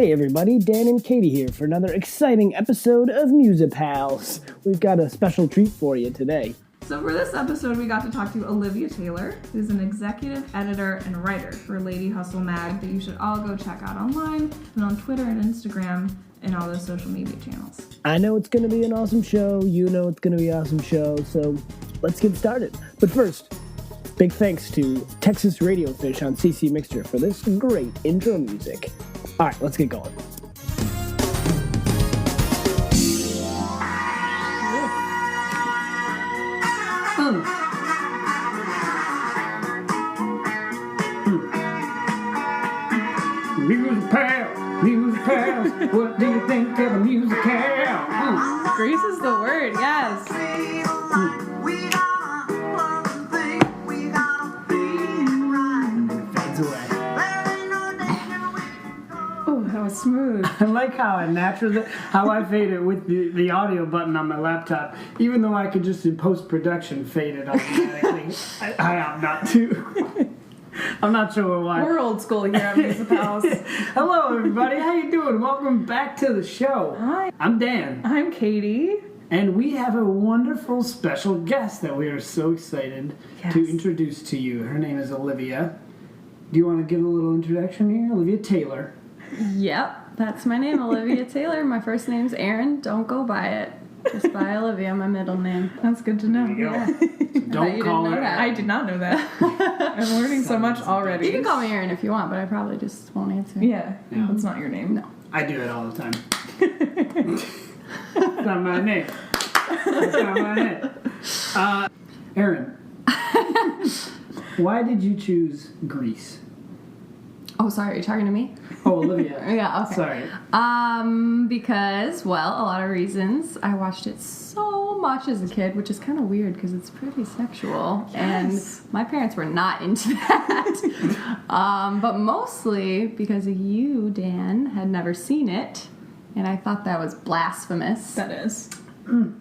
Hey everybody, Dan and Katie here for another exciting episode of Music Pals. We've got a special treat for you today. So for this episode, we got to talk to Olivia Taylor, who's an executive editor and writer for Lady Hustle Mag that you should all go check out online and on Twitter and Instagram and all those social media channels. I know it's going to be an awesome show, you know it's going to be an awesome show, so let's get started. But first, big thanks to Texas Radio Fish on CC Mixture for this great intro music. All right, let's get going. Music pals, what do you think of a music pal? Grease is the word, yes. Fades away. Oh, that was smooth. I like how I fade it with the audio button on my laptop, even though I could just in post-production fade it automatically. I opt not to. I'm not sure why. We're old school here at Music Pals. Hello, everybody. How you doing? Welcome back to the show. Hi. I'm Dan. I'm Katie. And we have a wonderful special guest that we are so excited to introduce to you. Her name is Olivia. Do you want to give a little introduction here? Olivia Taylor. Yep, that's my name, Olivia Taylor. My first name's Erin. Don't go by it. Just by Olivia, my middle name. That's good to know. There you go. Yeah. So don't call her. I did not know that. I'm learning so much already. You can call me Erin if you want, but I probably just won't answer. Yeah, that's not your name. No. I do it all the time. It's not my name. It's not my name. Erin, why did you choose Grease? Oh, sorry, are you talking to me? Oh, Olivia. Yeah, okay. Sorry. Because, well, a lot of reasons. I watched it so much as a kid, which is kind of weird because it's pretty sexual. Yes. And my parents were not into that. But mostly because you, Dan, had never seen it. And I thought that was blasphemous. That is.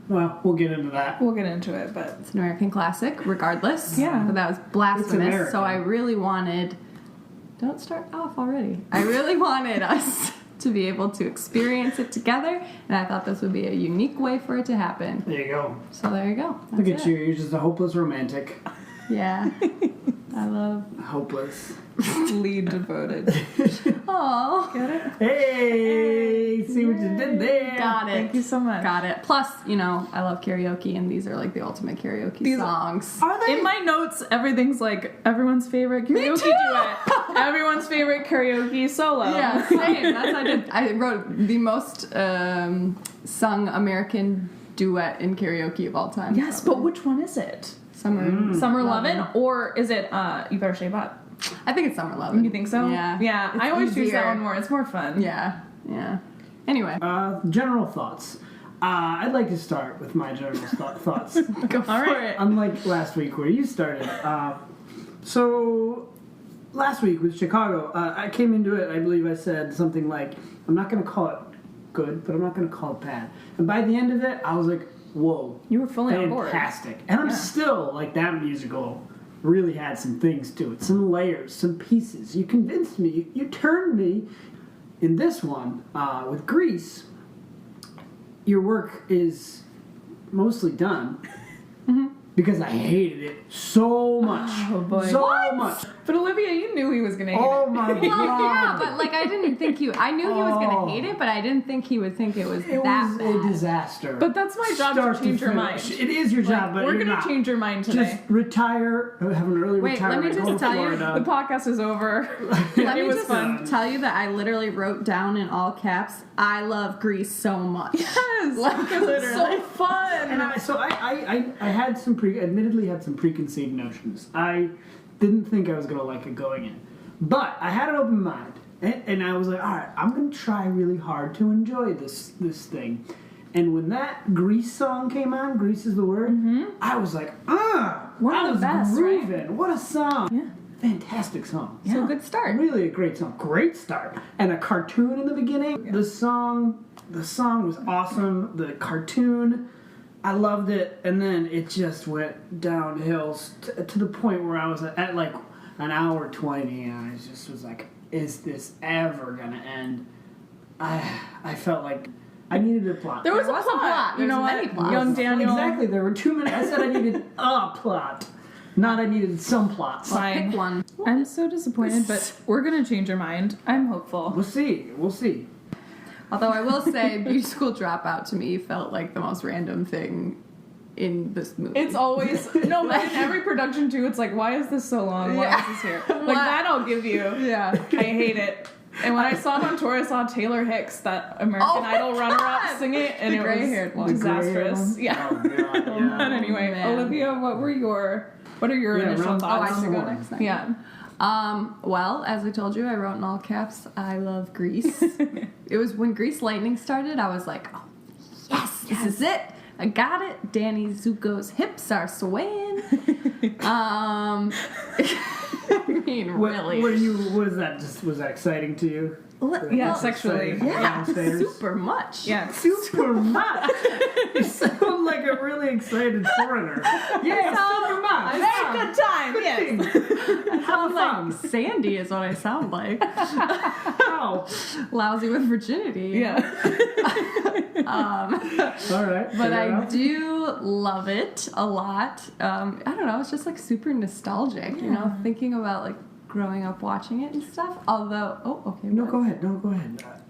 Well, we'll get into that. We'll get into it, but... It's an American classic, regardless. Yeah. But that was It's blasphemous. American. So I really wanted... Don't start off already. I really wanted us to be able to experience it together, and I thought this would be a unique way for it to happen. There you go. So there you go. Look That's at you. You're just a hopeless romantic. Yeah. I love... Hopeless. lead devoted. Aww. Get it? Hey! See what you did there. Got it. Thank you so much. Got it. Plus, you know, I love karaoke, and these are like the ultimate karaoke songs. Are they? In my notes, everything's like everyone's favorite karaoke duet. Everyone's favorite karaoke solo. Yeah, same. That's what I did. I wrote the most sung American duet in karaoke of all time. Yes, probably. but which one is it? Summer Lovin', or is it You Better Shape Up? I think it's Summer Lovin'. You think so? Yeah. Yeah, It's I always choose easier. that one more. It's more fun. Yeah. Anyway. General thoughts. I'd like to start with my general thoughts. Go for it. Unlike last week where you started. So, last week with Chicago, I came into it, I believe I said something like, I'm not going to call it good, but I'm not going to call it bad. And by the end of it, I was like, whoa. You were fully on board. Fantastic. And I'm still, like, that musical really had some things to it. Some layers, some pieces. You convinced me. You turned me. In this one, with Grease, your work is mostly done because I hated it so much. Oh, boy. So What? much. But Olivia, you knew he was going to hate Oh it. my god. Well, yeah, but like I didn't think I knew he was Oh. gonna hate it, but I didn't think he would think it was It that was bad. a disaster. But that's my job Start to change your finish. mind. It is your job, but We're you're going not. to change your mind today. Just retire, have an early Wait, let retirement, me just go to tell you, Florida. The podcast is over. Let It me was just fun. tell you that I literally wrote down in all caps, I love Grease so much. Yes, Like, it was literally. so fun. And I had admittedly had some preconceived notions. I didn't think I was going to like it going in. But I had an open mind. And I was like, all right, I'm going to try really hard to enjoy this thing. And when that Grease song came on, Grease is the word, I was like, One of I the was best, grooving. right? What a song. Yeah. Fantastic song. So good start. Really a great song. Great start. And a cartoon in the beginning. Yeah. The song was awesome. The cartoon, I loved it. And then it just went downhill to the point where I was at like an hour 20, and I just was like, is this ever going to end? I felt like I needed a plot. There was a was a plot. plot. You know There's many what? plots. Young Daniel. Exactly, there were too many. I said I needed a plot, not I needed some plots. Fine. Pick one. I'm so disappointed, but we're gonna change our mind. I'm hopeful. We'll see. Although I will say, Beauty School Dropout to me felt like the most random thing in this movie. It's always no, but in every production too. It's like, why is this so long? Why is this here? Like that, I'll give you. yeah. I hate it. And when I saw it on tour, I saw Taylor Hicks, that American Idol runner-up, sing it, and The it gray-haired was one. disastrous. The Yeah. Oh, God, yeah. But anyway, Man. Olivia, what are your initial round- Oh, I thoughts? should go One. next. Yeah. Well, as I told you, I wrote in all caps, I love Grease. It was when Grease Lightning started, I was like, oh, yes, this is it. I got it. Danny Zuko's hips are swaying. I mean, really. Was that exciting to you? Yeah, sexually. Yeah, Downstairs? super much. Yeah. Super much. You sound like a really excited foreigner. Yeah, super much. Very good time. Yes. Have fun. Sandy is what I sound like. How? Lousy with virginity. Yeah. All right. But fair I enough. do love it a lot. I don't know, it's just like super nostalgic, you know, thinking about like growing up watching it and stuff. Although, No, go ahead.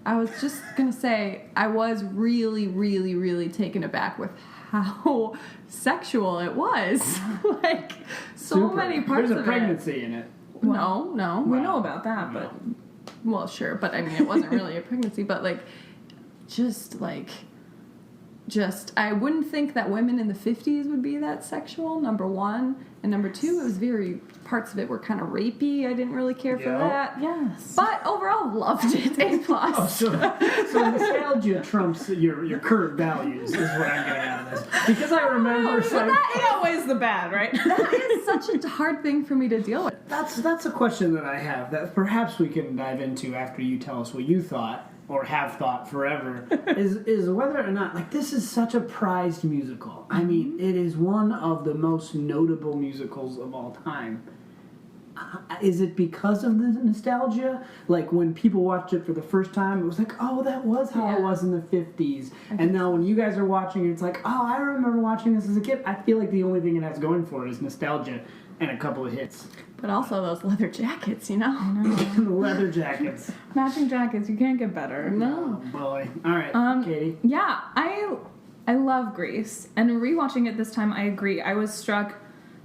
I was just gonna say, I was really, really, really taken aback with how sexual it was. Like, so Super. many parts There's a of pregnancy in it. it. No. We know about that, but Well, sure, but I mean, it wasn't really a pregnancy, but like, I wouldn't think that women in the 50s would be that sexual, number one. And number two, it was parts of it were kind of rapey. I didn't really care for Yeah. that. yes. But overall, loved it. A plus. Oh, so nostalgia trumps your current values is what I'm getting out of this. Because I remember It outweighs the bad, right? That is such a hard thing for me to deal with. that's a question that I have that perhaps we can dive into after you tell us what you thought or have thought forever is whether or not, like, this is such a prized musical. I mean, it is one of the most notable musicals of all time. Is it because of the nostalgia? Like, when people watched it for the first time, it was like, oh, that was how it was in the 50s. And now when you guys are watching it, it's like, oh, I remember watching this as a kid. I feel like the only thing it has going for it is nostalgia and a couple of hits. But also those leather jackets, you know? Leather jackets. Matching jackets, you can't get better. No. Oh, boy. All right, Katie. Yeah, I love Grease, and rewatching it this time, I agree. I was struck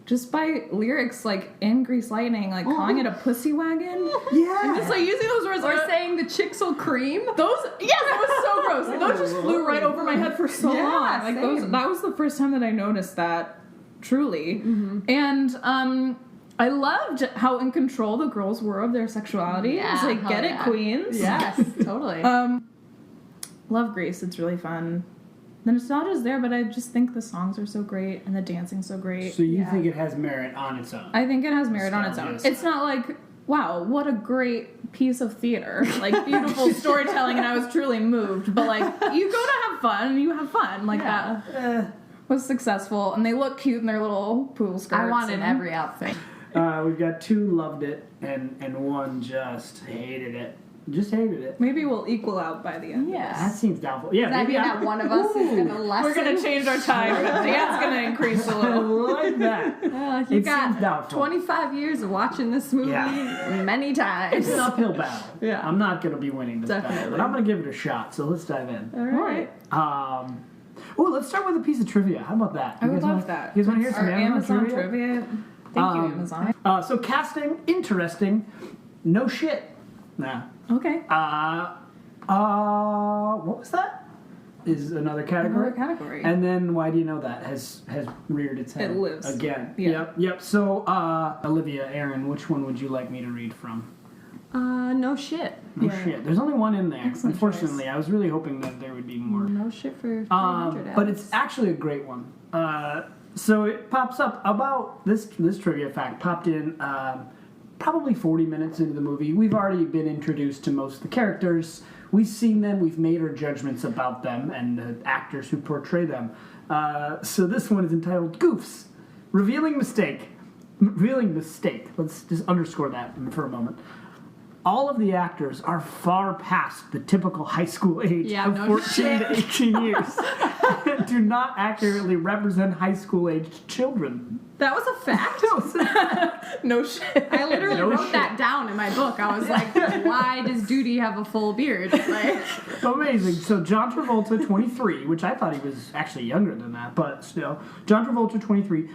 just by lyrics like in Grease Lightning, like calling it a pussy wagon. Yeah. And just like using those words. Or saying the chicks will cream. Those, yes, it was so gross. Like, those just flew right over my head for so Yeah, long. Like same. that was the first time that I noticed that, truly. And I loved how in control the girls were of their sexuality. It was like, hell get it, yeah. queens. Yes, totally. Love Grease. It's really fun. The nostalgia's there, but I just think the songs are so great and the dancing's so great. So you think it has merit on its own? I think it has merit on its own. Nostalgia It's not like, wow, what a great piece of theater. Like, beautiful storytelling, and I was truly moved. But, like, you go to have fun, and you have fun. Like, that was successful. And they look cute in their little pool skirts. I wanted and every outfit. We've got two loved it and one just hated it. Just hated it. Maybe we'll equal out by the end. Yeah. That seems doubtful. Yeah, Does that maybe mean that one of us is going to lessen? We're going to change our time, but Dan's going to increase a I little. like that. You It seems got doubtful. 25 years of watching this movie many times. It's an uphill battle. Yeah. I'm not going to be winning this battle, Definitely. but I'm going to give it a shot. So let's dive in. All right. Let's start with a piece of trivia. How about that? I You would guys love wanna- that. You guys want to hear some Our Amazon trivia? Thank you, Amazon. So casting, interesting. No shit. Nah. Okay. What was that? Is another category. Another category. And then why do you know that has reared its head? It lives. Again. Yeah. Yep. So Olivia, Aaron, which one would you like me to read from? No shit. No shit. There's only one in there. Excellent Unfortunately, choice. I was really hoping that there would be more. No shit for 300 But it's actually a great one. So it pops up about this trivia fact popped in probably 40 minutes into the movie. We've already been introduced to most of the characters. We've seen them. We've made our judgments about them and the actors who portray them. So this one is entitled Goofs. Revealing mistake. Let's just underscore that for a moment. all of the actors are far past the typical high school age of 14 to 18 years and do not accurately represent high school aged children. That was a fact? No shit. I literally wrote that down in my book. I was like, why does Duty have a full beard? Like, amazing. So John Travolta, 23, which I thought he was actually younger than that, but still. John Travolta, 23.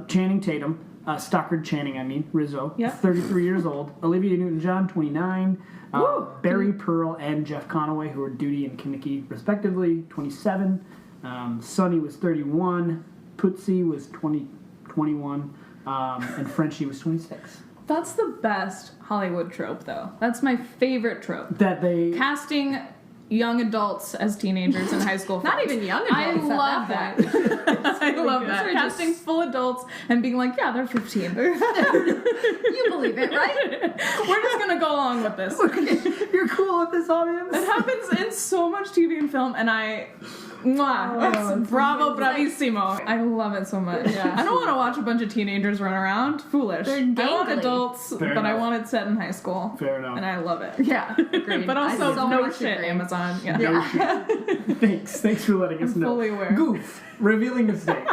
Channing Tatum. Stockard Channing, Rizzo, 33 years old. Olivia Newton-John, 29. Barry Pearl and Jeff Conaway, who are Duty and Kinnicky, respectively, 27. Sonny was 31. Putzi was 21. And Frenchie was 26. That's the best Hollywood trope, though. That's my favorite trope. That they... Casting young adults as teenagers in high school. Not even young adults. I love that. I love that. Casting full adults and being like, yeah, they're 15. You believe it, right? We're just going to go along with this. You're cool with this audience? It happens in so much TV and film, and it's bravo, bravissimo. I love it so much. Yeah, I don't want to watch a bunch of teenagers run around. Foolish. They're I want gangly. Adults, Fair but I enough. want it set in high school. Fair enough. And I love it. Yeah, agreed. But also, I so no much shit, agree. Amazon. Yeah. No shit. Thanks for letting us know. fully aware. Goof. Revealing mistake.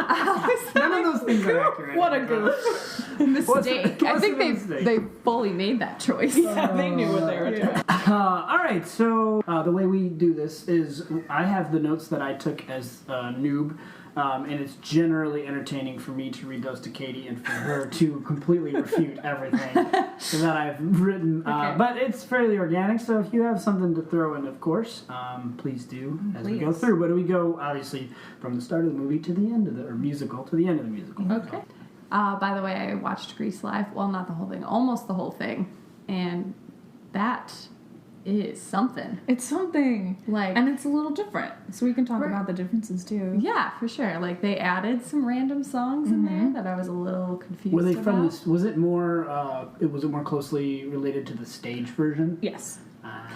None of those things are accurate. What a goof. Mistake. I think mistake? they fully made that choice. Yeah, they knew what they were doing. All right, so the way we do this is I have the notes that I took as a noob, and it's generally entertaining for me to read those to Katie and for her to completely refute everything that I've written. Okay. But it's fairly organic, so if you have something to throw in, of course, please do as we go through. But we go, obviously, from the start of the movie to the end of the musical to the end of the musical. Okay. By the way, I watched Grease live. Well, not the whole thing, almost the whole thing, and that is something. It's something. Like, And it's a little different. So we can talk Right. about the differences, too. yeah, for sure. Like, they added some random songs in there that I was a little confused Were they about. from this? Was it more? Was it more closely related to the stage version? Yes.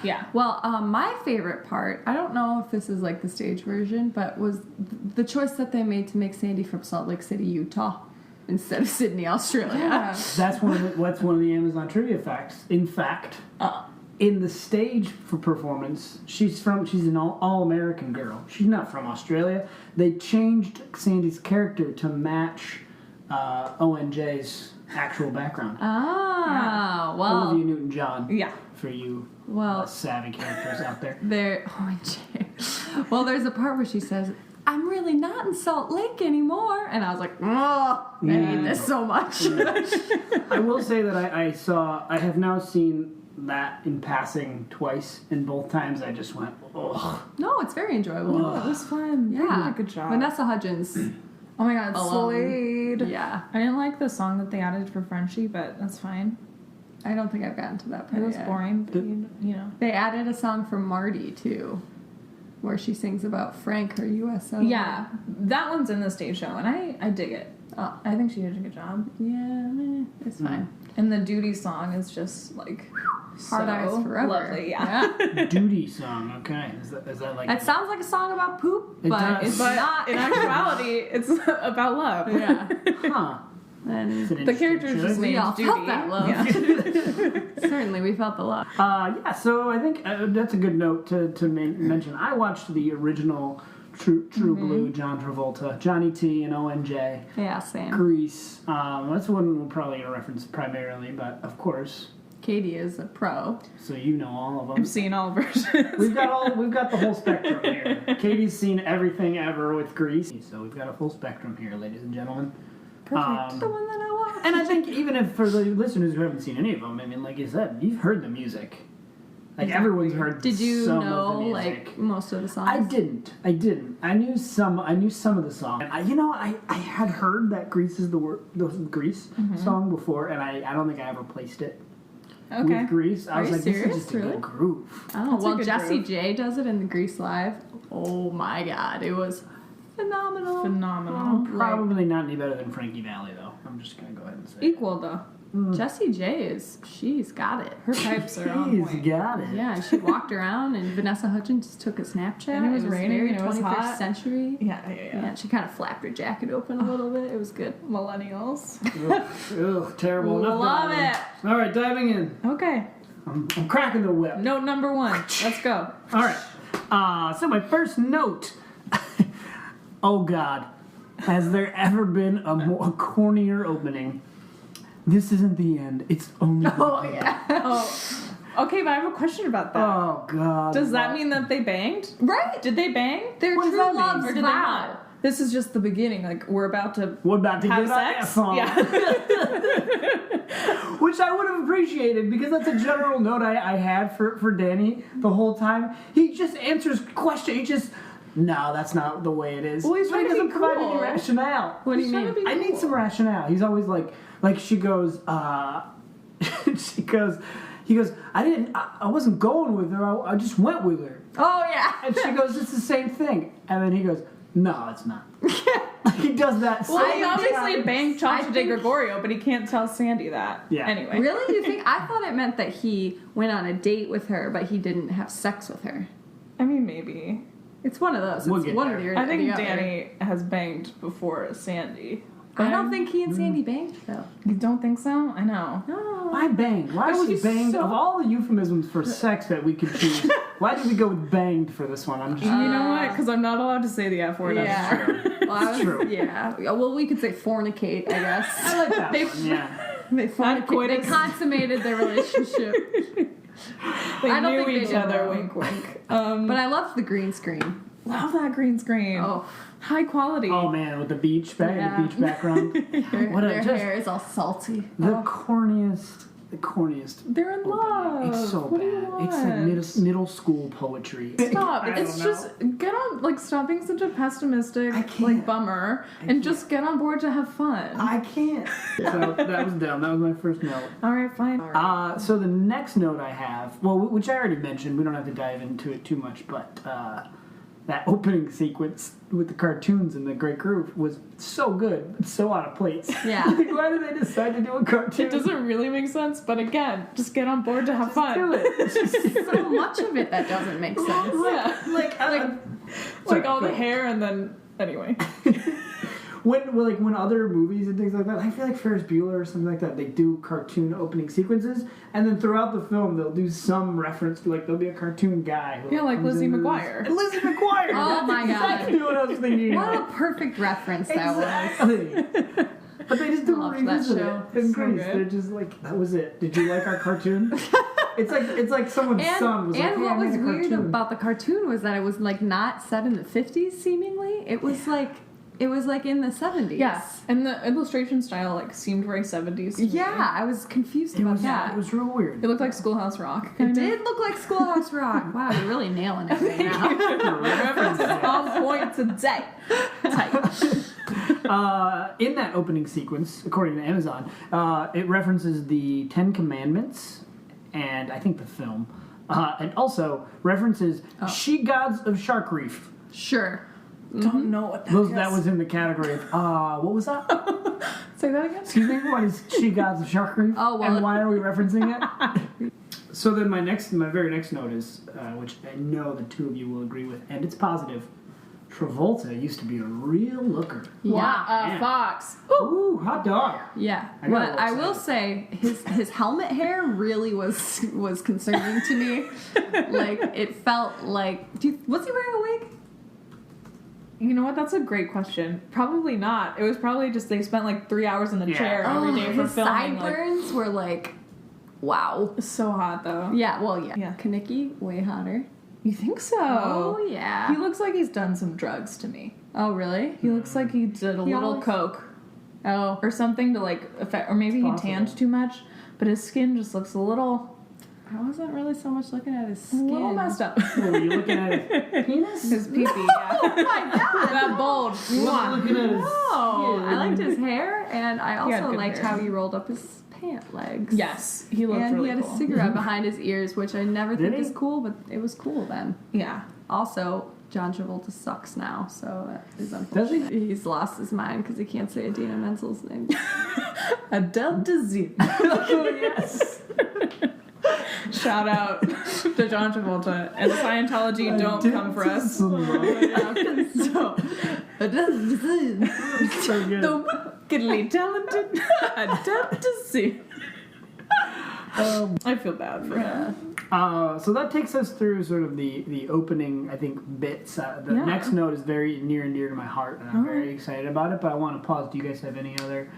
Yeah. Well, my favorite part, I don't know if this is like the stage version, but was the choice that they made to make Sandy from Salt Lake City, Utah, instead of Sydney, Australia. Yeah. That's one of the Amazon trivia facts. In fact, in the stage for performance, she's an all-American girl. She's not from Australia. They changed Sandy's character to match ONJ's actual background. Ah, well. Olivia Newton-John. Yeah. For you Well, less savvy characters out there. Well, there's a part where she says, I'm really not in Salt Lake anymore. And I was like, oh, I hate this so much. I will say that I have now seen that in passing twice, and both times I just went, ugh. No, it's very enjoyable. Oh, it was fun. You Yeah. did a good job. Vanessa Hudgens. Oh my god, Alone. Slade. Yeah. I didn't like the song that they added for Frenchie, but that's fine. I don't think I've gotten to that part It was yet. boring, but you know. They added a song from Marty, too, where she sings about Frank, her USO. Yeah, that one's in the stage show, and I dig it. Oh, I think she did a good job. yeah, it's fine. And the Duty song is just like Hard so Eyes Forever. lovely. Yeah. Duty song, okay. Is that like... That sounds like a song about poop, It but does. it's But not. in actuality, it's about love. Yeah. Huh. And It's an The interesting character's choice. just we named all Duty. felt that love. Yeah. Certainly, we felt the love. Yeah, so I think that's a good note to mention. I watched the original True Blue, John Travolta, Johnny T, and ONJ, Yeah, Sam. Grease. That's one we're probably going to reference primarily, but of course, Katie is a pro. so you know all of them. I've seen all versions. We've got the whole spectrum here. Katie's seen everything ever with Grease, so we've got a full spectrum here, ladies and gentlemen. Perfect. The one that I watched. And I think even if for the listeners who haven't seen any of them, I mean, like you said, you've heard the music. Like everyone's heard. Did you some know of the music. like most of the songs? I didn't. I knew some of the songs. And I had heard that Grease is the Grease song before, and I don't think I ever placed it Okay. with Grease. I Are was you like, serious? this is just a Really? good groove. Oh, That's a well, good Jessie groove. J does it in the Grease Live. Oh my God, it was phenomenal. Phenomenal. Probably not any better than Frankie Valli, though. I'm just gonna go ahead and say. Equal though. Jessie J she's got it. Her pipes are on He's point. got it. Yeah, she walked around and Vanessa Hudgens took a Snapchat. And it was raining very and it was 21st hot. century. Yeah. Yeah, she kind of flapped her jacket open a little bit. It was good. Millennials. Ugh, terrible. Enough Love diving. it. All right, diving in. Okay. I'm cracking the whip. Note number 1. Let's go. All right. So my first note. Oh God, has there ever been a cornier opening? This isn't the end. It's only the beginning. yeah. Oh, okay, but I have a question about that. Oh God. Does that mean that they banged? Right. Did they bang? Their What does true that mean? love's Or did they vow. not? This is just the beginning. Like, we're about to We're about to have get on that sex. song. Yeah. Which I would have appreciated because that's a general note I had for Danny the whole time. He just answers questions. He just, no, that's not the way it is. Well, he's But he trying to doesn't be provide cool. any rationale. What do you He's trying mean? to be I need cool. some rationale. He's always like she goes, he goes, I wasn't going with her, I just went with her. Oh yeah. And she goes, it's the same thing. And then he goes, no, it's not. He does that Well, he same obviously time. banged I Chacha de think- Gregorio, but he can't tell Sandy that. Yeah. Anyway. Really? You think? I thought it meant that he went on a date with her, but he didn't have sex with her. I mean, maybe. It's one of those. We'll It's get one there. of the I think the other. Danny has banged before Sandy. I don't think he and Sandy banged though. You don't think so? I know. No. Why banged? Why But was she's banged? so- Of all the euphemisms for sex that we could choose, why did we go with banged for this one? I'm just You know what? Because I'm not allowed to say the F word. Yeah. Well, I was- true. Yeah. Well, we could say fornicate, I guess. I like that one. Yeah. They fornicate. They coitus. consummated their relationship. They I don't knew think they each did, other. though. Wink, wink. But I loved the green screen. Love that green screen. Oh, High quality. Oh man, with the beach Yeah. the beach background. What a their just hair is all salty. the corniest. They're in love. It's so What do you bad. It's like middle school poetry. Stop. I It's don't just get on, like, stop being such a pessimistic, I can't. like, bummer, and just get on board to have fun. I can't. So that was dumb. That was my first note. All right, fine. So the next note I have, well, which I already mentioned, we don't have to dive into it too much, but that opening sequence with the cartoons and the Great Groove was so good, but so out of place. Yeah. Like, why did they decide to do a cartoon? It doesn't really make sense, but again, just get on board to have fun. do it. It's just So much of it that doesn't make sense. Yeah. like Like all the hair and then, anyway. when other movies and things like that, I feel like Ferris Bueller or something like that, they do cartoon opening sequences, and then throughout the film they'll do some reference to, like, there'll be a cartoon guy. Who Yeah, like comes Lizzie in McGuire. And Lizzie McGuire. Oh That's my God. exactly what I was thinking. What a of. perfect reference that was. Exactly. But they just don't Loved that revisit show. it. In So Greece, good. they're just like, that was it. Did you like our cartoon? It's like someone's son was like, And hey, I what was made a weird cartoon. about the cartoon was that it was like not set in the 50s seemingly. It was like in the 70s. Yes, and the illustration style, like, seemed very 70s to me. Yeah, I was confused It about was, that. it was real weird. It looked like Schoolhouse Rock. It Kind did look like Schoolhouse Rock. Wow, you're really nailing it right now. References on point today. In that opening sequence, according to Amazon, it references the Ten Commandments and I think the film, and also references she-gods of Shark Reef. Sure. Don't know what that is. That was in the category of, what was that? Say that again? Excuse me, what is she-gods of Shark Reef? Oh, well, and why are we referencing it? So then my very next note is, which I know the two of you will agree with, and it's positive. Travolta used to be a real looker. Yeah. Fox. Ooh, hot dog. Yeah, I got a but little I will excited. say his helmet hair really was concerning to me. Like it felt like was he wearing a wig? You know what? That's a great question. Probably not. It was probably just they spent like 3 hours in the chair every day for his filming. Like, sideburns were like, wow. so hot though. Yeah, well, yeah. Yeah. Kaneki, way hotter. You think so? Oh yeah. He looks like he's done some drugs to me. Oh really? He looks like he did a He little always- coke Oh, or something to like affect, or maybe he possible. tanned too much, but his skin just looks a little I wasn't really so much looking at his skin. messed up. What, were you looking at his penis? His pee-pee, yeah. Oh my god. That bulge. You weren't Mwah. looking at his Oh, skin. I liked his hair, and I He had also good liked hair. how he rolled up his pant legs. Yes, he looked And really he had cool. a cigarette behind his ears, which I never Did think he? is cool, but it was cool then. Yeah. Also, John Travolta sucks now, so that is Does unfortunate. he? He's lost his mind because he can't say Idina Menzel's name. Adele Dazeem. Oh, yes. Shout out to John Travolta and Scientology. Don't come for us. So, So good. The wickedly talented Adele Dazeem. I feel bad for him. So that takes us through sort of the opening, I think, bits. The Yeah. next note is very near and dear to my heart, and I'm very excited about it. But I want to pause. Do you guys have any other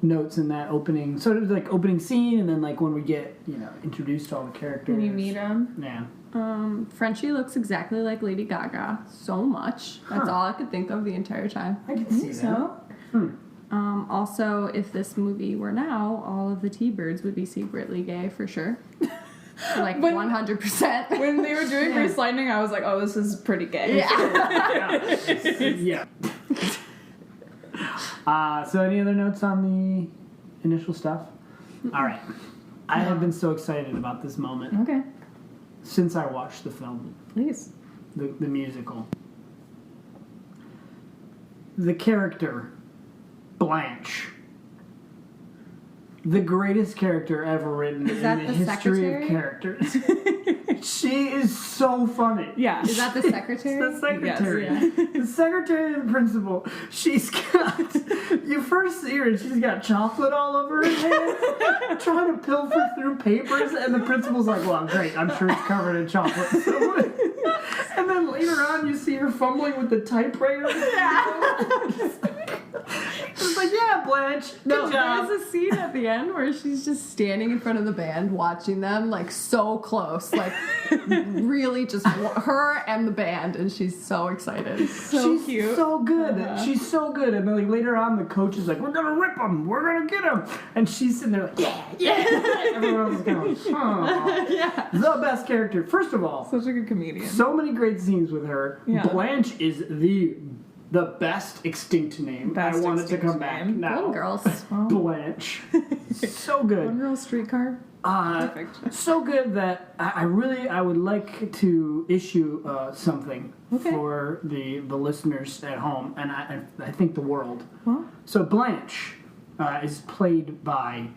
notes in that opening, sort of like opening scene, and then like when we get introduced to all the characters? When you meet him. Yeah. Frenchie looks exactly like Lady Gaga so much. That's all I could think of the entire time. I can see that. So, Also, if this movie were now, all of the T-Birds would be secretly gay for sure. Like 100%. when they were doing Grease Lightning, I was like, oh, this is pretty gay. Yeah. So any other notes on the initial stuff? All right. I have been so excited about this moment Okay, since I watched the film, please. the musical. The character, Blanche. The greatest character ever written in that the the history secretary? of characters. She is so funny. Yeah. Is that the secretary? The secretary. Yes, The secretary and principal. She's got... You first see her and she's got chocolate all over her hands, trying to pilfer through papers, and the principal's like, well, great, I'm sure it's covered in chocolate. And then later on you see her fumbling with the typewriter. It's like, yeah, Blanche, good job. There's a scene at the end where she's just standing in front of the band watching them, like, so close. Like, really just her and the band, and she's so excited. She's cute. so good. She's so good. And then like later on, the coach is like, "We're gonna rip him. We're gonna get him." And she's sitting there like, "Yeah." Everyone else is going, "Oh." Yeah. The best character. First of all, Such a good comedian. so many great scenes with her. Yeah. Blanche is the best extinct name. Best I want it to extinct come back name. now. Golden Girls. Blanche. So One good. Girl Streetcar. Perfect. So good that I would like to issue something for the listeners at home, and I think the world. Well, So Blanche is played by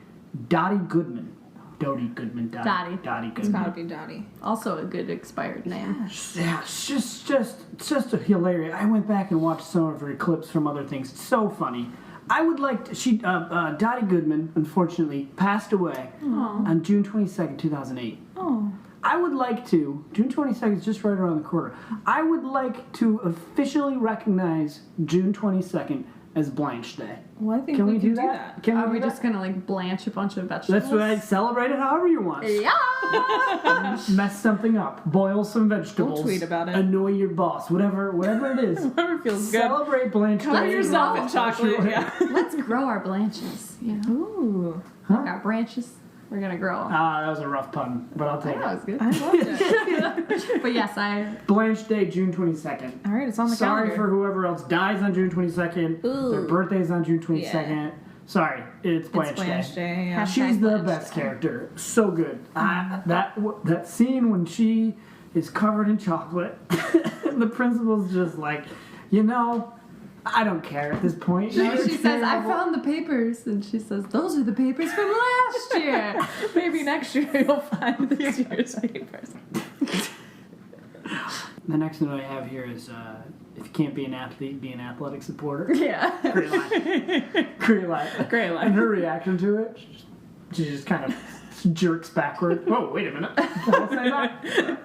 Dottie Goodman. Dottie Goodman. Dottie. Dottie it's gotta Goodman. be Dottie. Also a good expired name. Yeah, it's just a hilarious. I went back and watched some of her clips from other things. It's so funny. I would like to, Dottie Goodman, unfortunately, passed away on June 22nd, 2008. Oh. I would like to, June 22nd is just right around the corner. I would like to officially recognize June 22nd as Blanche Day. Well, I think Can we can do that? Can Are we we do just that? gonna like blanch a bunch of vegetables? That's what I celebrate it however you want. Yeah. Mess something up. Boil some vegetables. We'll tweet about it. Annoy your boss. Whatever it is. Whatever feels good. Celebrate Blanche Cover Day. yourself in chocolate. Yeah. Let's grow our blanches. You know, Ooh. our branches. We're gonna grow 'em. That was a rough pun, but I'll take That it. was good. I loved it. But yes, Blanche Day, June 22nd. All right, it's on the Sorry calendar. for whoever else dies on June 22nd. Ooh. Their birthday's on June 22nd. Sorry, it's Blanche, It's Blanche Day. Yeah. Hashtag She's the Blanche best Day. character. So good. That scene when she is covered in chocolate, and the principal's just like, I don't care at this point. she says, "I found the papers," and she says, "Those are the papers from last year." Maybe next year you'll find this year's papers. The next note I have here is, if you can't be an athlete, be an athletic supporter. Yeah. Great line. Great line. Great line. And her reaction to it, she just kind of jerks backward. Whoa, wait a minute. Can I say that?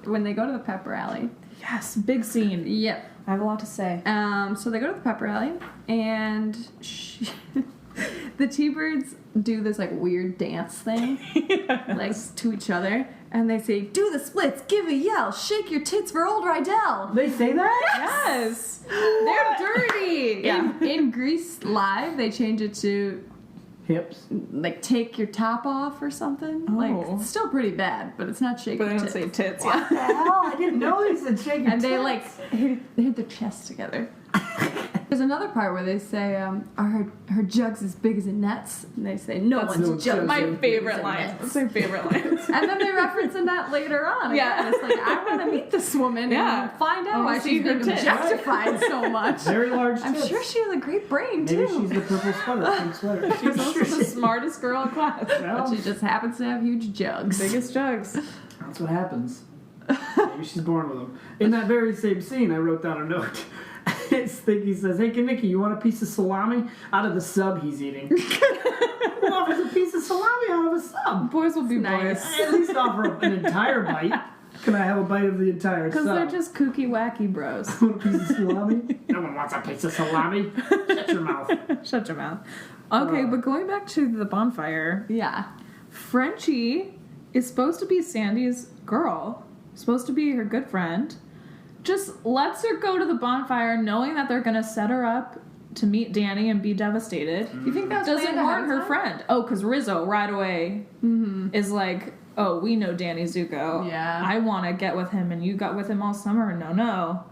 When they go to the pep rally. Yes, big scene. Yep. I have a lot to say. So they go to the pep rally, and the T-Birds do this like weird dance thing, like to each other, and they say, "Do the splits, give a yell, shake your tits for old Rydell." They say that? Yes! They're dirty! Yeah. In Grease Live, they change it to Hips. like take your top off or something. Oh. Like it's still pretty bad, but it's not shake But your they don't tits. say tits. What Yeah. the hell? I didn't know they said shake your And they tits. like hit their chests together. There's another part where they say, "Are her jugs as big as a net's?" And they say, "No That's one's no jug." joke. My favorite It's a line. net. That's my favorite line. And then they reference a net later on. Yeah. Again. It's like, I want to meet this woman Yeah. and find I out wanna why see she's her been tits. objectified so much. Very large I'm tits. sure she has a great brain Maybe too. she's the purple sweater, pink sweater. She's also the smartest girl in class. Well, She just happens to have huge jugs. Biggest jugs. that's what happens. Maybe she's born with them. In that very same scene, I wrote down a note. Stinky says, "Hey, Nicky, you want a piece of salami out of the sub he's eating?" Who offers a piece of salami out of a sub? Boys will be Nice. boys. At least offer an entire bite. Can I have a bite of the entire sub? Because they're just kooky, wacky bros. Want a piece of salami? No one wants a piece of salami. Shut your mouth. Shut your mouth. Okay, but going back to the bonfire, Yeah. Frenchie is supposed to be Sandy's girl, supposed to be her good friend. Just lets her go to the bonfire knowing that they're going to set her up to meet Danny and be devastated. You think that's Doesn't planned ahead warn of her time? friend. Oh, because Rizzo right away is like, oh, we know Danny Zuko. Yeah. I want to get with him and you got with him all summer. No.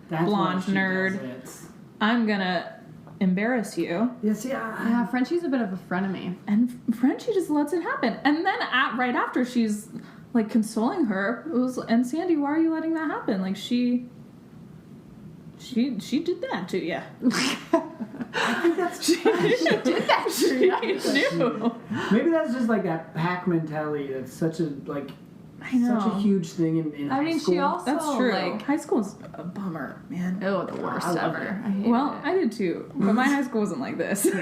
That's Blonde why she nerd. does it. I'm going to embarrass you. Yes, Yeah, Frenchie's a bit of a frenemy. And Frenchie just lets it happen. And then right after she's like consoling her, it was, and Sandy, why are you letting that happen? Like she did that to you. I think that's She did that to you. She knew. maybe that's just like that pack mentality. That's such a I know. such a huge thing in I high mean, school. she also That's true. like High school's a bummer, man. oh the worst I love ever. it. I hated Well, it. I did too, but my high school wasn't like this. High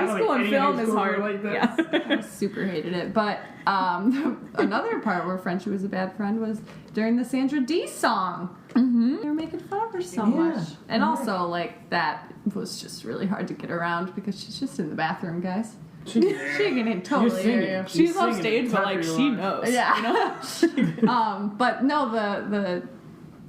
don't school think and any film high is schools hard. were like this. Yeah. I super hated it. But another part where Frenchie was a bad friend was during the Sandra Dee song. Mm-hmm. They were making fun of her so Yeah. much. And also, like, that was just really hard to get around because she's just in the bathroom, guys. She can totally hear you. She's off stage, but like she knows. Yeah. You know? But no,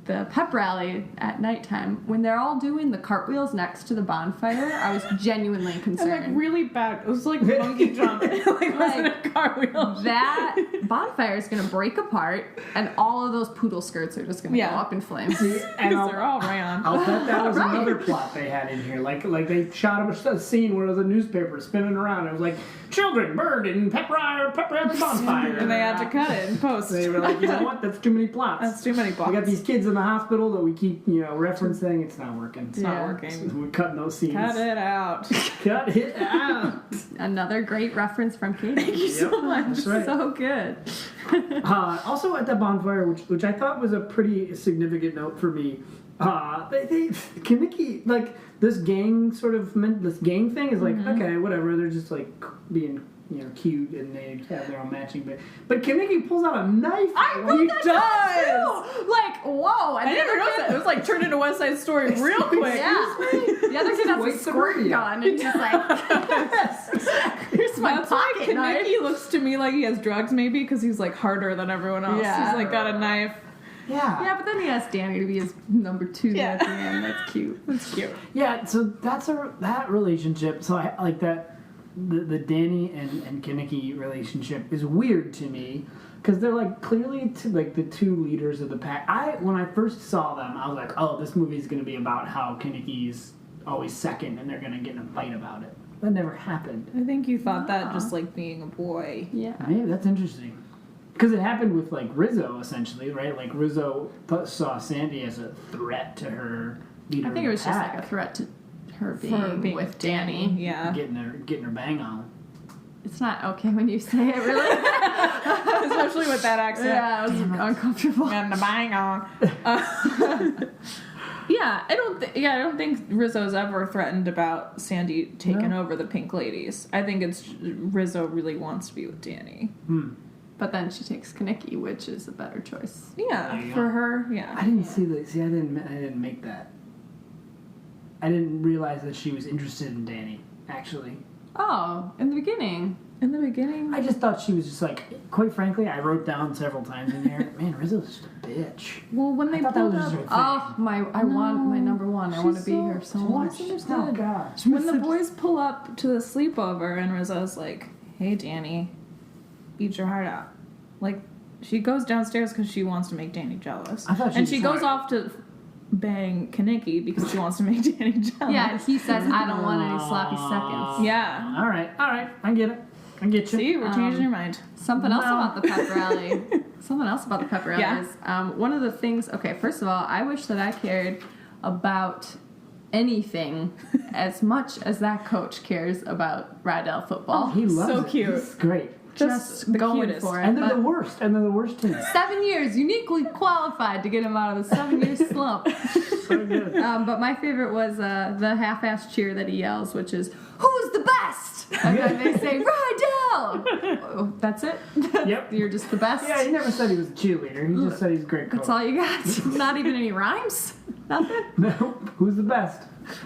the pep rally at nighttime, when they're all doing the cartwheels next to the bonfire, I was genuinely And concerned. like really bad. It was like monkey jumping. Like wasn't a cartwheel. That bonfire is going to break apart, and all of those poodle skirts are just going to go up in flames. And Because they're all rayon. I'll bet that was Right. another plot they had in here. Like they shot a scene where there was a newspaper spinning around. It was like, children burned in pep rally bonfire. And they had to cut it in post. They were like, you know what? That's too many plots. That's too many We plots. got these kids in the hospital that we keep, referencing. It's not working. It's not working. We're cutting those scenes. Cut it out. Cut it out. Another great reference from Katie. Thank you so much. That's right. So good. Also at that bonfire, which I thought was a pretty significant note for me, Kaneki, like this gang thing is like, okay, whatever, they're just like being cute and they have their own matching, but Kaneki pulls out a knife. I wrote that down too. Like, whoa! I never noticed that. It was like turned into West Side Story real quick. Yeah. The other kid has a Wait squirt suburbia. gun, and he's like, "Here's my That's why pocket knife." Kaneki looks to me like he has drugs, maybe, because he's like harder than everyone else. Yeah. He's like got a knife. Yeah, but then he asked Danny to be his number 2 Yeah. at the end. That's cute. That's cute. Yeah, so that's that relationship. So I like that. The Danny and Kaneki relationship is weird to me because they're like clearly like the two leaders of the pack. When I first saw them, I was like, oh, this movie is going to be about how Kaneki's always second and they're going to get in a fight about it. That never happened. I think you thought that just like being a boy. Yeah. Maybe that's interesting because it happened with like Rizzo essentially, right? Like Rizzo saw Sandy as a threat to her leader. I think it was just like a threat to her being with Danny. Yeah. getting her bang on. It's not okay when you say it, really. Especially with that accent. Yeah, it was uncomfortable. And the bang on. Yeah, I don't think Rizzo's ever threatened about Sandy taking over the Pink Ladies. I think it's Rizzo really wants to be with Danny. But then she takes Kaneki, which is a better choice. Yeah, There you for go. her, yeah. I didn't see that. See, I didn't make that. I didn't realize that she was interested in Danny. Actually, Oh, in the beginning. In the beginning, I just thought she was just like. Quite frankly, I wrote down several times in here. Man, Rizzo's just a bitch. well, when they I thought that pulled was just up, her thing. Oh, I want my number 1. I want to she's be so- here so she's much. misunderstood. Oh gosh. when the boys pull up to the sleepover and Rizzo's like, "Hey, Danny, eat your heart out," like she goes downstairs because she wants to make Danny jealous, I thought she and was she goes smart. off to bang Kaneki because she wants to make Danny jealous. Yeah, and he says, I don't want any sloppy seconds. Yeah. All right. I get it. I get you. See, we're changing your mind. Something else No. about the pep rally. Something else about the pep rally Yeah. is one of the things. Okay, first of all, I wish that I cared about anything as much as that coach cares about Rydell football. He loves So it. cute. He's great. Just the going cutest. for it. And they're but the worst. And they're the worst team. 7 years, uniquely qualified to get him out of the 7-year slump. So good. But my favorite was the half-assed cheer that he yells, which is, "Who's the best?" And then they say, "Rydell!" Oh, that's it? Yep. You're just the best? Yeah, he never said he was a cheerleader. He just said he's a great coach. That's all you got? Not even any rhymes? Nothing? Nope. Who's the best?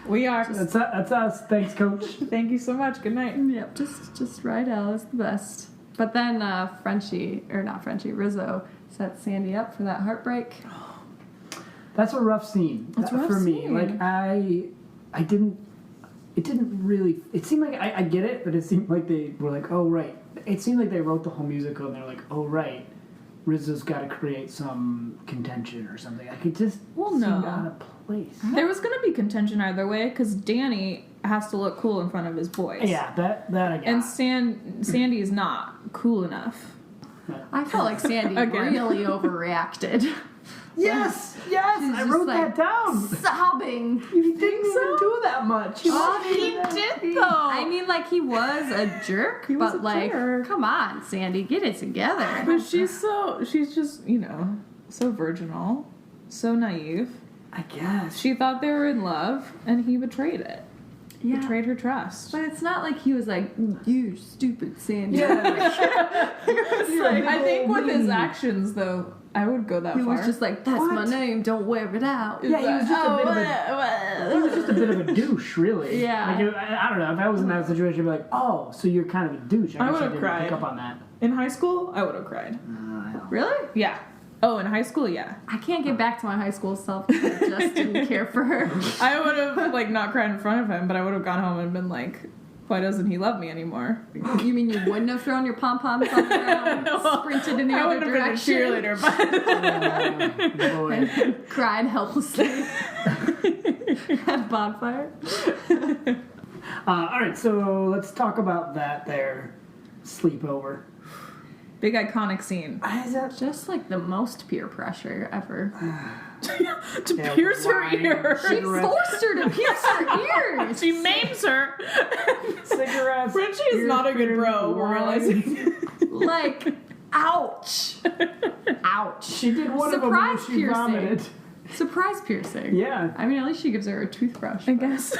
We are. That's us. Thanks, coach. Thank you so much. Good night. Yep, just Rydell is the best. But then Rizzo set Sandy up for that heartbreak. That's a rough scene. That's a rough for me. scene. Like I didn't. It didn't really. It seemed like I get it, but it seemed like they were like, oh right. It seemed like they wrote the whole musical and they're like, oh right, Rizzo's got to create some contention or something. Like it just seemed out of place. There was gonna be contention either way because Danny has to look cool in front of his boys. Yeah, that I got. And Sandy is not cool enough. I felt like Sandy Again. really overreacted. Yes. She's I just wrote like, that down. Sobbing. He didn't even do that much. He did though. I mean, like, he was a jerk, He was but, a like, jerk. come on, Sandy, get it together. But she's just, so virginal, so naive. I guess. She thought they were in love, and he betrayed it. Yeah. Betrayed her trust. But it's not like he was like, you stupid Sandy. Yeah. I think with his actions, though, I would go that He far. was just like, that's my What? name, don't wear it out. Yeah, he was just a bit of a. He was just a bit of a douche, really. Yeah. Like, I don't know. If I was in that situation, I'd be like, oh, so you're kind of a douche. I guess would've didn't cried. pick up on that. In high school, I would have cried. Really? Yeah. Oh, in high school, yeah. I can't get back to my high school self because I just didn't care for her. I would have, not cried in front of him, but I would have gone home and been like, why doesn't he love me anymore? You mean you wouldn't have thrown your pom-poms on the ground, sprinted in the I other wouldn't have direction, been a cheerleader, but... Boy. and cried helplessly at a bonfire? All right, so let's talk about that there sleepover. Big iconic scene. Is that Just like the most peer pressure ever. To pierce her ear. She forced her to pierce her ears. She maims her. cigarettes? Frenchie is not a good bro, we're realizing. Like, ouch. Ouch. She did one Surprise of them when she piercing. vomited. Surprise piercing. Yeah. I mean, at least she gives her a toothbrush. I guess.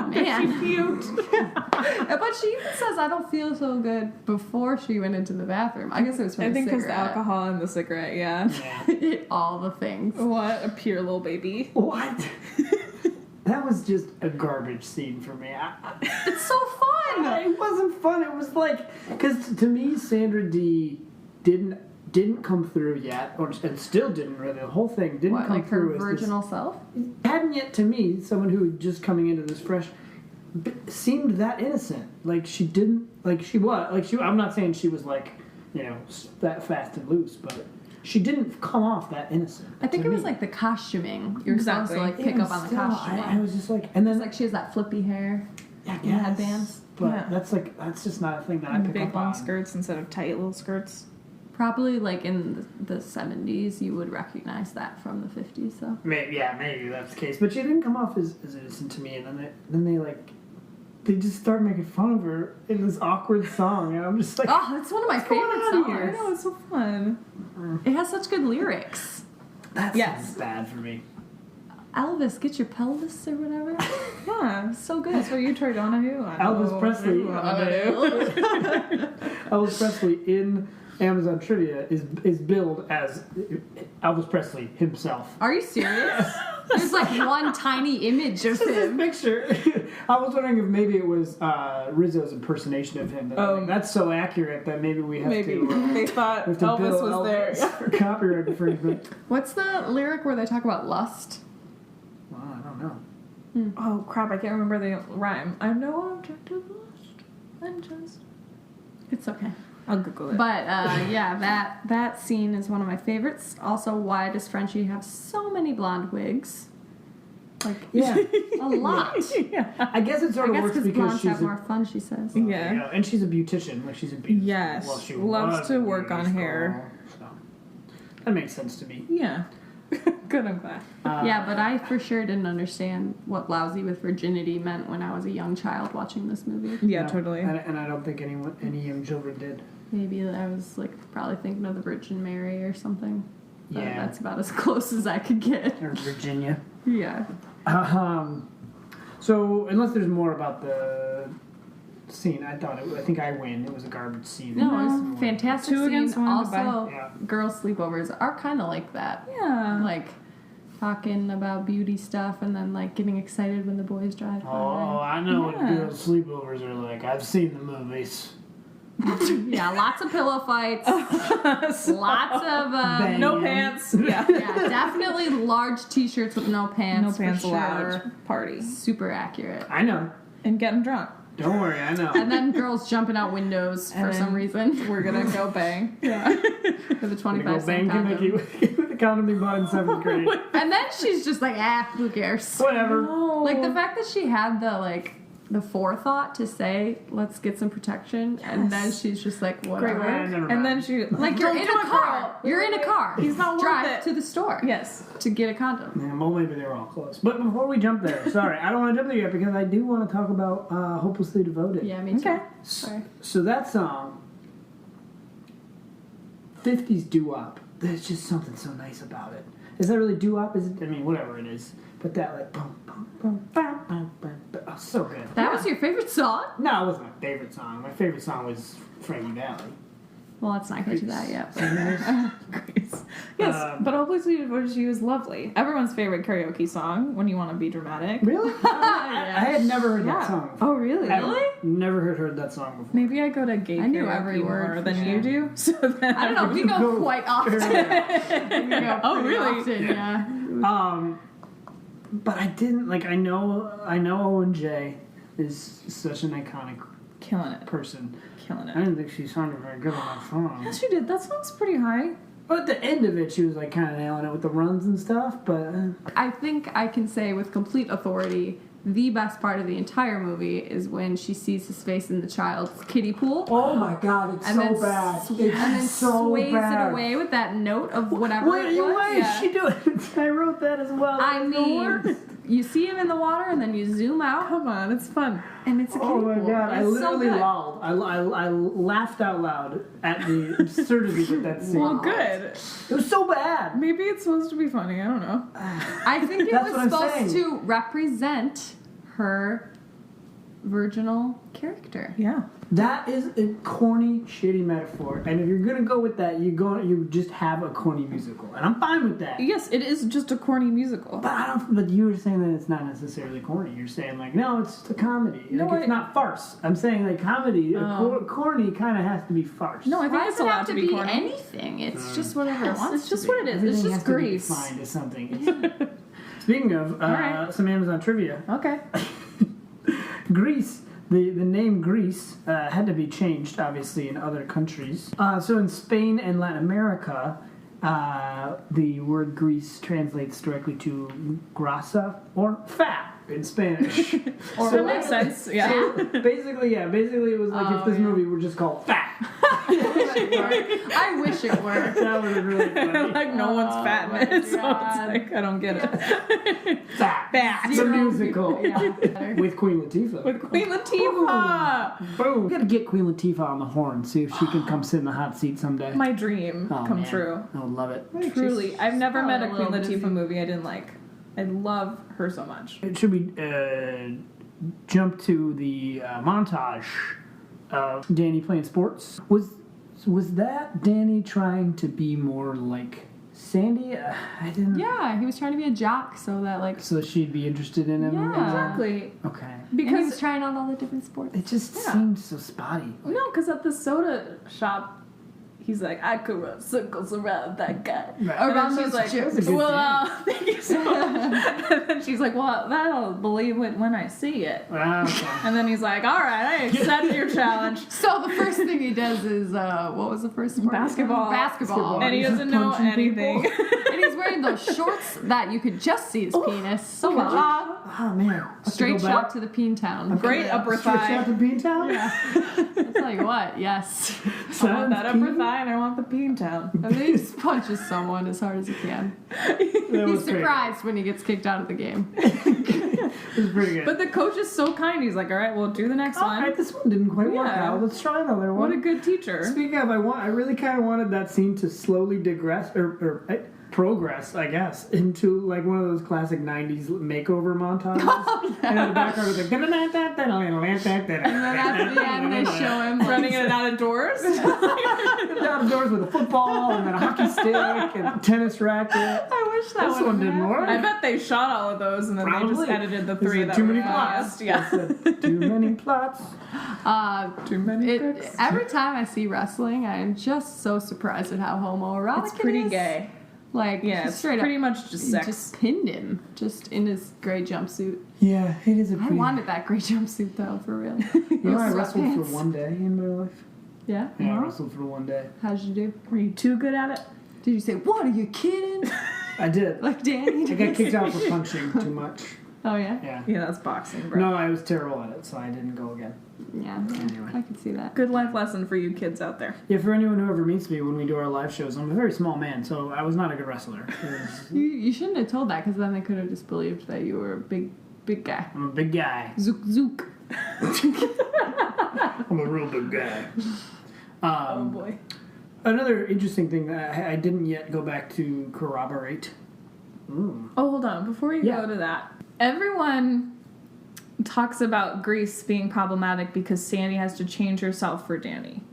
Man. Cute. But she even says, I don't feel so good before she went into the bathroom. I guess it was from I the think because cigarette. the alcohol and the cigarette, yeah. Yeah. All the things. What a pure little baby. What? That was just a garbage scene for me. It's so fun. It wasn't fun. It was like, because to me, Sandra Dee didn't come through yet, and still didn't really. The whole thing didn't What, come like her through as virginal self? hadn't yet to me, someone who was just coming into this fresh, seemed that innocent. Like she didn't, like she was, like she. I'm not saying she was like, that fast and loose, but she didn't come off that innocent. I think to it was me. like the costuming. You're supposed to like pick Even up on the still, costuming. I was just like, and then It's like she has that flippy hair. I and the headbands. but Yeah. that's just not a thing that I pick Big up long on. skirts instead of tight little skirts. Probably like in the 70s, you would recognize that from the 50s. So Maybe that's the case. But she didn't come off as innocent to me, and then they just start making fun of her in this awkward song, and I'm just like, oh, it's one of my favorite on here? I songs. know, it's so fun. It has such good lyrics. that Yes. sounds bad for me. Elvis, get your pelvis or whatever. Yeah. So good. That's what you tried on who? Elvis Presley. Elvis Presley in Amazon Trivia is billed as Elvis Presley himself. Are you serious? There's like one tiny image of Just this him. picture. I was wondering if maybe it was Rizzo's impersonation of him. That's so accurate that maybe we have Maybe. to. They thought We have to Elvis bill was there. Elvis for copyright infringement. What's the lyric where they talk about lust? Well, I don't know. Oh, crap, I can't remember the rhyme. I'm no object of lust. I'm just... It's okay. I'll Google it. But yeah, that scene is one of my favorites. Also, why does Frenchie have so many blonde wigs? Like Yeah. a lot. I guess it sort I of guess works because because blondes she's have more fun, she says. Yeah. and she's a beautician. Like she's a beauty. Yes. Well, she Loves was to a work beauty on school, hair. So that makes sense to me. Yeah. Good, I'm glad. Yeah, but I for sure didn't understand what lousy with virginity meant when I was a young child watching this movie. Yeah, No, totally. And I don't think any young children did. Maybe I was like probably thinking of the Virgin Mary or something. But Yeah. that's about as close as I could get. Or Virginia. Yeah. So unless there's more about the scene, I think I win. It was a garbage scene. No, it was fantastic. Two against scene. one, Also, Yeah. girls' sleepovers are kind of like that. Yeah. Like talking about beauty stuff and then like getting excited when the boys drive Oh, by. I know what Yeah. girls' sleepovers are like. I've seen the movies. Yeah, lots of pillow fights. Lots of Bang. No pants. Yeah. yeah, definitely large T-shirts with no No pants. pants for sure. allowed. Party. Super accurate. I know. And getting drunk. Don't worry, I know. And then girls jumping out windows for And some then reason. We're gonna go bang. Yeah, with a I'm gonna 25 go cent bang condom. Kaneki with the condom they bought in 7th grade. And then she's just like, who cares? Whatever. No. Like the fact that she had the forethought to say, let's get some protection, and then she's just like, Great whatever. work. never And mind. then she Like you're Don't in do a it, car. girl. You're in a car. He's not worth Drive it. to the store Yes. to get a condom. Yeah, well, maybe they were all close. But before we jump there, sorry, I don't want to jump there yet because I do want to talk about Hopelessly Devoted. Yeah, me too. Okay. Sorry. So that song, 50s doo-wop, there's just something so nice about it. Is that really doo-wop? Is it? I mean, whatever it is. But that like, boom, boom, boom, bam, bam, bam, bam. Oh, so good. That was your favorite song? No, it wasn't my favorite song. My favorite song was Frankie Valli. Well, let's not get to that yet. Grace. Yes, but Hopelessly Devoted to You is lovely. Everyone's favorite karaoke song when you want to be dramatic. Really? I had never heard that song before. Oh, really? I've never heard that song before. Maybe I go to gay I knew karaoke every word more for than sure. you do. So then I don't know. We go quite often. We go Oh, pretty really? often, yeah. But I didn't like. I know Owen J is such an iconic killing it. person. Killing I it. didn't think she sounded very good on that song. Yes, you did. That song's pretty high. But at the end of it, she was like kind of nailing it with the runs and stuff. But I think I can say with complete authority, the best part of the entire movie is when she sees his face in the child's kiddie pool. oh my god, it's And then, and then sways it away with that note of whatever What it was. is she doing? I wrote that as well. I That was the mean, worst. you see him in the water and then you zoom out Come on, it's fun. and it's a kiddie Oh my pool. god, I It's literally so good. lolled. I laughed out loud at the absurdity with that scene. Well, good. It was so bad. Maybe it's supposed to be funny. I don't know. I think it That's was what I'm supposed saying. to represent her virginal character. Yeah. That is a corny, shitty metaphor. And if you're gonna go with that, you just have a corny musical, and I'm fine with that. Yes, it is just a corny musical. But I don't. But you were saying that it's not necessarily corny. You're saying like, no, it's just a comedy. No, Like, it's not farce. I'm saying like comedy. Oh. Corny kind of has to be farce. No, I think Why it's does it allowed have to to be be corny. anything? It's just whatever it wants It's just to be. what it is. Everything It's has just to be Grease. defined as something. Speaking of right. some Amazon trivia, Okay. Greece. The name Greece had to be changed, obviously, in other countries. So in Spain and Latin America, the word Greece translates directly to grasa, or fat in Spanish. Or So that makes sense. Yeah. So basically, it was like if this movie were just called Fat. I wish it were. That would have really funny. Like no one's fat my in it, so it's God. like I don't get it. Fat. Fat. The Zero musical. Yeah. With Queen Latifah. With Queen Latifah. Boom. We gotta get Queen Latifah on the horn, see if she can come sit in the hot seat someday. My dream Oh, come man. true. I would love it. Truly, I've never met a probably Queen a little Latifah busy. movie I didn't like. I love her so much. Should we jump to the montage of Danny playing sports? Was that Danny trying to be more like Sandy? I didn't. Yeah, he was trying to be a jock so that like So she'd be interested in him. Yeah. Exactly. Okay. and he was Because trying on all the different sports. It just Yeah. seemed so spotty. Like, no, because at the soda shop, he's like, I could run circles around that guy. Right. And Around then she's those like, That was a good well, thank you so much. And then she's like, well, that'll believe it when I see it. Okay. And then he's like, all right, I accept your challenge. So the first thing he does is what was the first sport? Basketball. Basketball. And he He's just doesn't know punching anything. And he's wearing those shorts that you could just see his penis. So Oh, much. Oh man. I have to Straight go shot back. to the peen town. Great upper Straight thigh. shot to Beantown? I'll tell you what, yes. I want that upper thigh and I want the peen town. I mean, he just punches someone as hard as he can. That He's was great. surprised when he gets kicked out of the game. It was pretty good. But the coach is so kind. He's like, all right, we'll do the next all one. right, this one didn't quite work Yeah. out. Let's try another What one. a good teacher. Speaking of, I really kind of wanted that scene to slowly digress or progress, I guess, into like one of those classic '90s makeover montages. And in the background, it's like, And then at the end, they show him Running in and out of doors. outdoors with a football and then a hockey stick and a tennis racket. I wish that This one didn't work. I bet they shot all of those and then they Probably. just edited the They three said, that too were many plots. fast. Yeah. Too many plots. Too many cooks. Every time I see wrestling, I am just so surprised at how homoerotic It's pretty it is. gay. Like, Yeah, just it's straight pretty up, much just sex. just pinned him, just in his gray jumpsuit. Yeah, it is a I pretty... wanted that gray jumpsuit though, for real. You know, I wrestled for Sweatpants. one day in my life. Yeah. Yeah, I wrestled for one day. How'd you do? Were you too good at it? Did you say, "What are you kidding?" I did. Like Danny? I got kicked out for punching too much. Oh yeah. Yeah. Yeah, that's boxing, bro. No, I was terrible at it, so I didn't go again. Yeah. Anyway. I could see that. Good life lesson for you kids out there. Yeah, for anyone who ever meets me when we do our live shows, I'm a very small man, so I was not a good wrestler. You shouldn't have told that, because then they could have just believed that you were a big guy. I'm a big guy. Zook zook. I'm a real big guy. Oh boy. Another interesting thing that I didn't yet go back to corroborate. Oh, hold on. Before you Yeah. go to that, everyone talks about Grease being problematic because Sandy has to change herself for Danny.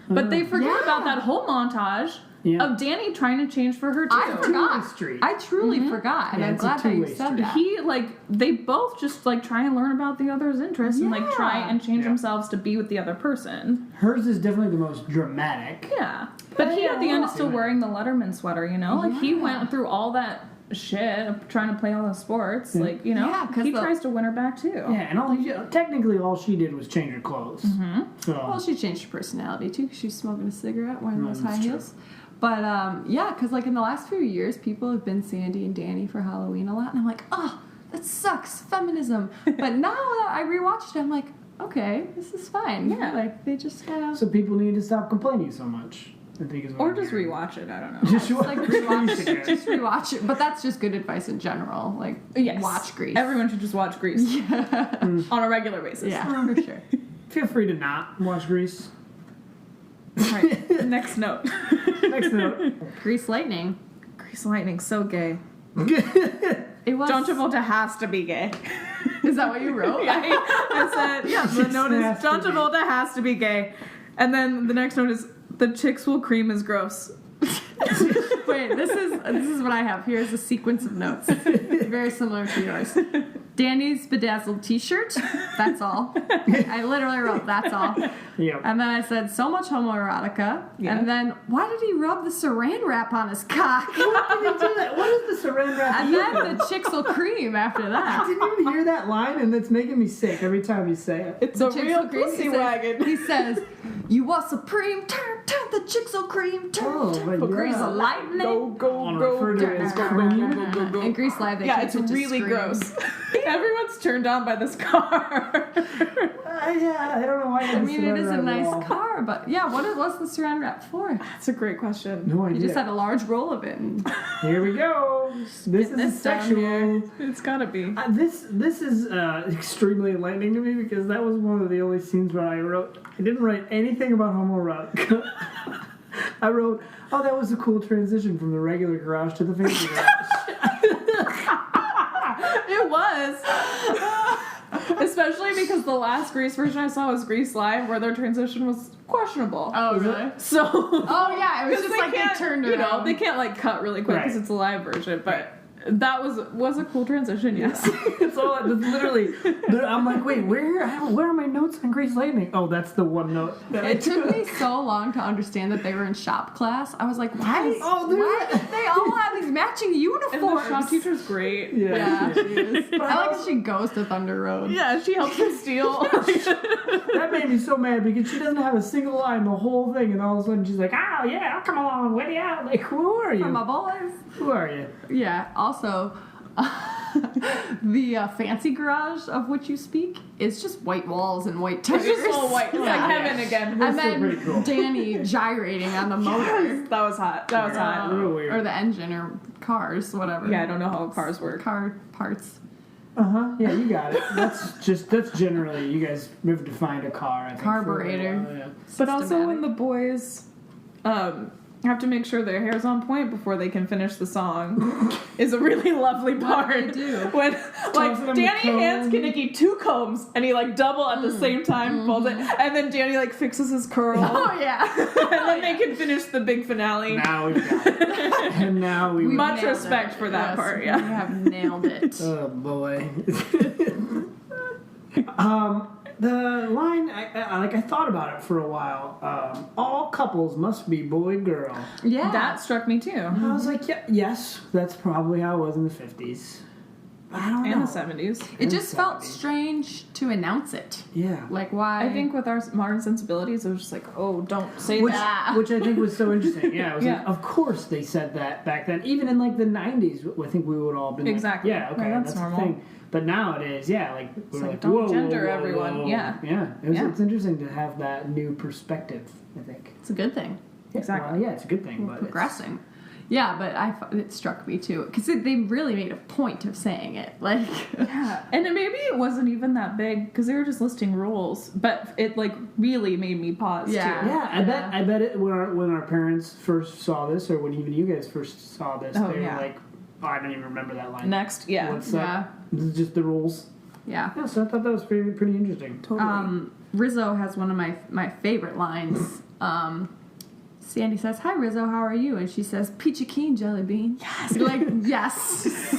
But they forget Yeah. about that whole montage Yeah. of Danny trying to change for her too. I forgot. street. I truly forgot, and Yeah, I'm it's a glad that you two-way said street. that. He they both just try and learn about the other's interests and Yeah. try and change Yeah. themselves to be with the other person. Hers is definitely the most dramatic. Yeah, but he at the end is still Yeah. wearing the Letterman sweater. He Yeah. went through all that shit of trying to play all the sports. Yeah. Yeah, 'cause he the- tries to win her back too. Yeah, and technically all she did was change her clothes. Mm-hmm. So Well, she changed her personality too, because she's smoking a cigarette, wearing those high that's true. heels. But yeah, because in the last few years, people have been Sandy and Danny for Halloween a lot, and I'm like, oh, that sucks, feminism. But now that I rewatched it, I'm like, okay, this is fine. Yeah. Like they just kind of so people need to stop complaining so much. I think is what Or I'm just hearing. rewatch it. I don't know. Just like rewatch it. just rewatch it. But that's just good advice in general. Like Yes. watch Grease. Everyone should just watch Grease on a regular basis. Yeah, for sure. Feel free to not watch Grease. All right. Next note. Next note. Grease Lightning. Grease Lightning, so gay. It was. John Travolta has to be gay. Is that what you wrote? I said, yeah, the note Has is to John be. Travolta has to be gay. And then the next note is the chicks will cream is gross. Wait, this is what I have. Here's a sequence of notes. Very similar to yours. Danny's bedazzled t-shirt. That's all. I literally wrote that's all. Yep. And then I said so much homoerotica. Yeah. And then why did he rub the saran wrap on his cock? Why did you do that? What is the saran wrap? And then the chicks will cream after I that. didn't even hear that line, and it's making me sick every time you say it. It's The a chicks real will cream. pussy He says- wagon. He says, "You want supreme? Turn, turn. The chicks will cream. Turn, Oh, turn. my Grease God. lightning." I'll refer to it as cream. In Grease Live, they Yeah, changed it's it to really scream. gross. Everyone's turned on by this car. Yeah, I don't know why. I mean, it is a nice car, but yeah, what's the saran wrap for? That's a great question. No He idea. just had a large roll of it. And Here we go. This is this down sexual. It's gotta be. This is extremely enlightening to me because that was one of the only scenes where I didn't write anything about homoerotic. I wrote, oh, that was a cool transition from the regular garage to the fancy garage. It was. Especially because the last Grease version I saw was Grease Live, where their transition was questionable. oh, really? So. Oh yeah, it was just like they can't- turned you know, around. they can't cut really quick because Right. it's a live version, but that was a cool transition. Yes. It's all literally. I'm like, wait, where are my notes on Grease Lightning? Oh, that's the one note. That I It took took. me so long to understand that they were in shop class. I was like, why? Oh, they're- why did they all have these matching And uniforms? the shop teacher's great. Yeah, she is. But I like that she goes to Thunder Road. Yeah, she helps him steal. That made me so mad because she doesn't have a single line the whole thing, and all of a sudden she's like, "Oh yeah, I'll come along with you." Like, who are For my you? boys. Who are you? Yeah. Also, the fancy garage of which you speak is just white walls and white tires. It's just all white. It's like heaven again. And then Danny gyrating on the motor. That was hot. That was hot. Real weird. Or the engine or cars, whatever. Yeah, I don't know how cars work. Car parts. Yeah, you got it. That's generally, you guys have defined a car. I think, Carburetor. for a while, yeah. But also when the boys have to make sure their hair's on point before they can finish the song is a really lovely part. What do they do? When like them Danny comb. hands Kaneki 2 combs and he like double at the same time pulls it, and then Danny like fixes his curl. Oh, yeah. And then they can finish the big finale. Now we've got it. And now we Much nailed respect it. for that Yes, part, yeah. We have nailed it. Oh boy. The line, I thought about it for a while. All couples must be boy-girl. Yeah. That struck me too. I was like, yeah, yes, that's probably how it was in the 50s. I don't know. And the 70s. It just felt 70s. strange to announce it. Yeah. Like, why? I think with our modern sensibilities, it was just like, oh, don't say that. Which I think was so interesting. Yeah, it was Yeah. like, of course they said that back then. Even in like the 90s, I think we would all been Exactly. like, yeah, okay, No, that's normal. the thing. But nowadays, yeah, like we're like, like, don't whoa, gender whoa, whoa, everyone. whoa. Yeah. Yeah. Yeah. It's interesting to have that new perspective, I think. it's a good thing. Exactly. Well, yeah, it's a good thing, We're but progressing. Yeah, but it struck me too. Because they really made a point of saying it. Like, Yeah, and maybe it wasn't even that big because they were just listing rules, but it like really made me pause Yeah. too. Yeah, I bet it when our parents first saw this, or when even you guys first saw this, Oh, they yeah. were like, oh, I don't even remember that line. Next, yeah, What's Yeah. that? This is just the rules. yeah. Yeah, so I thought that was pretty interesting. totally. Rizzo has one of my favorite lines. Sandy says, "Hi Rizzo, how are you?" And she says, "Peachy keen jelly bean." Yes, like yes,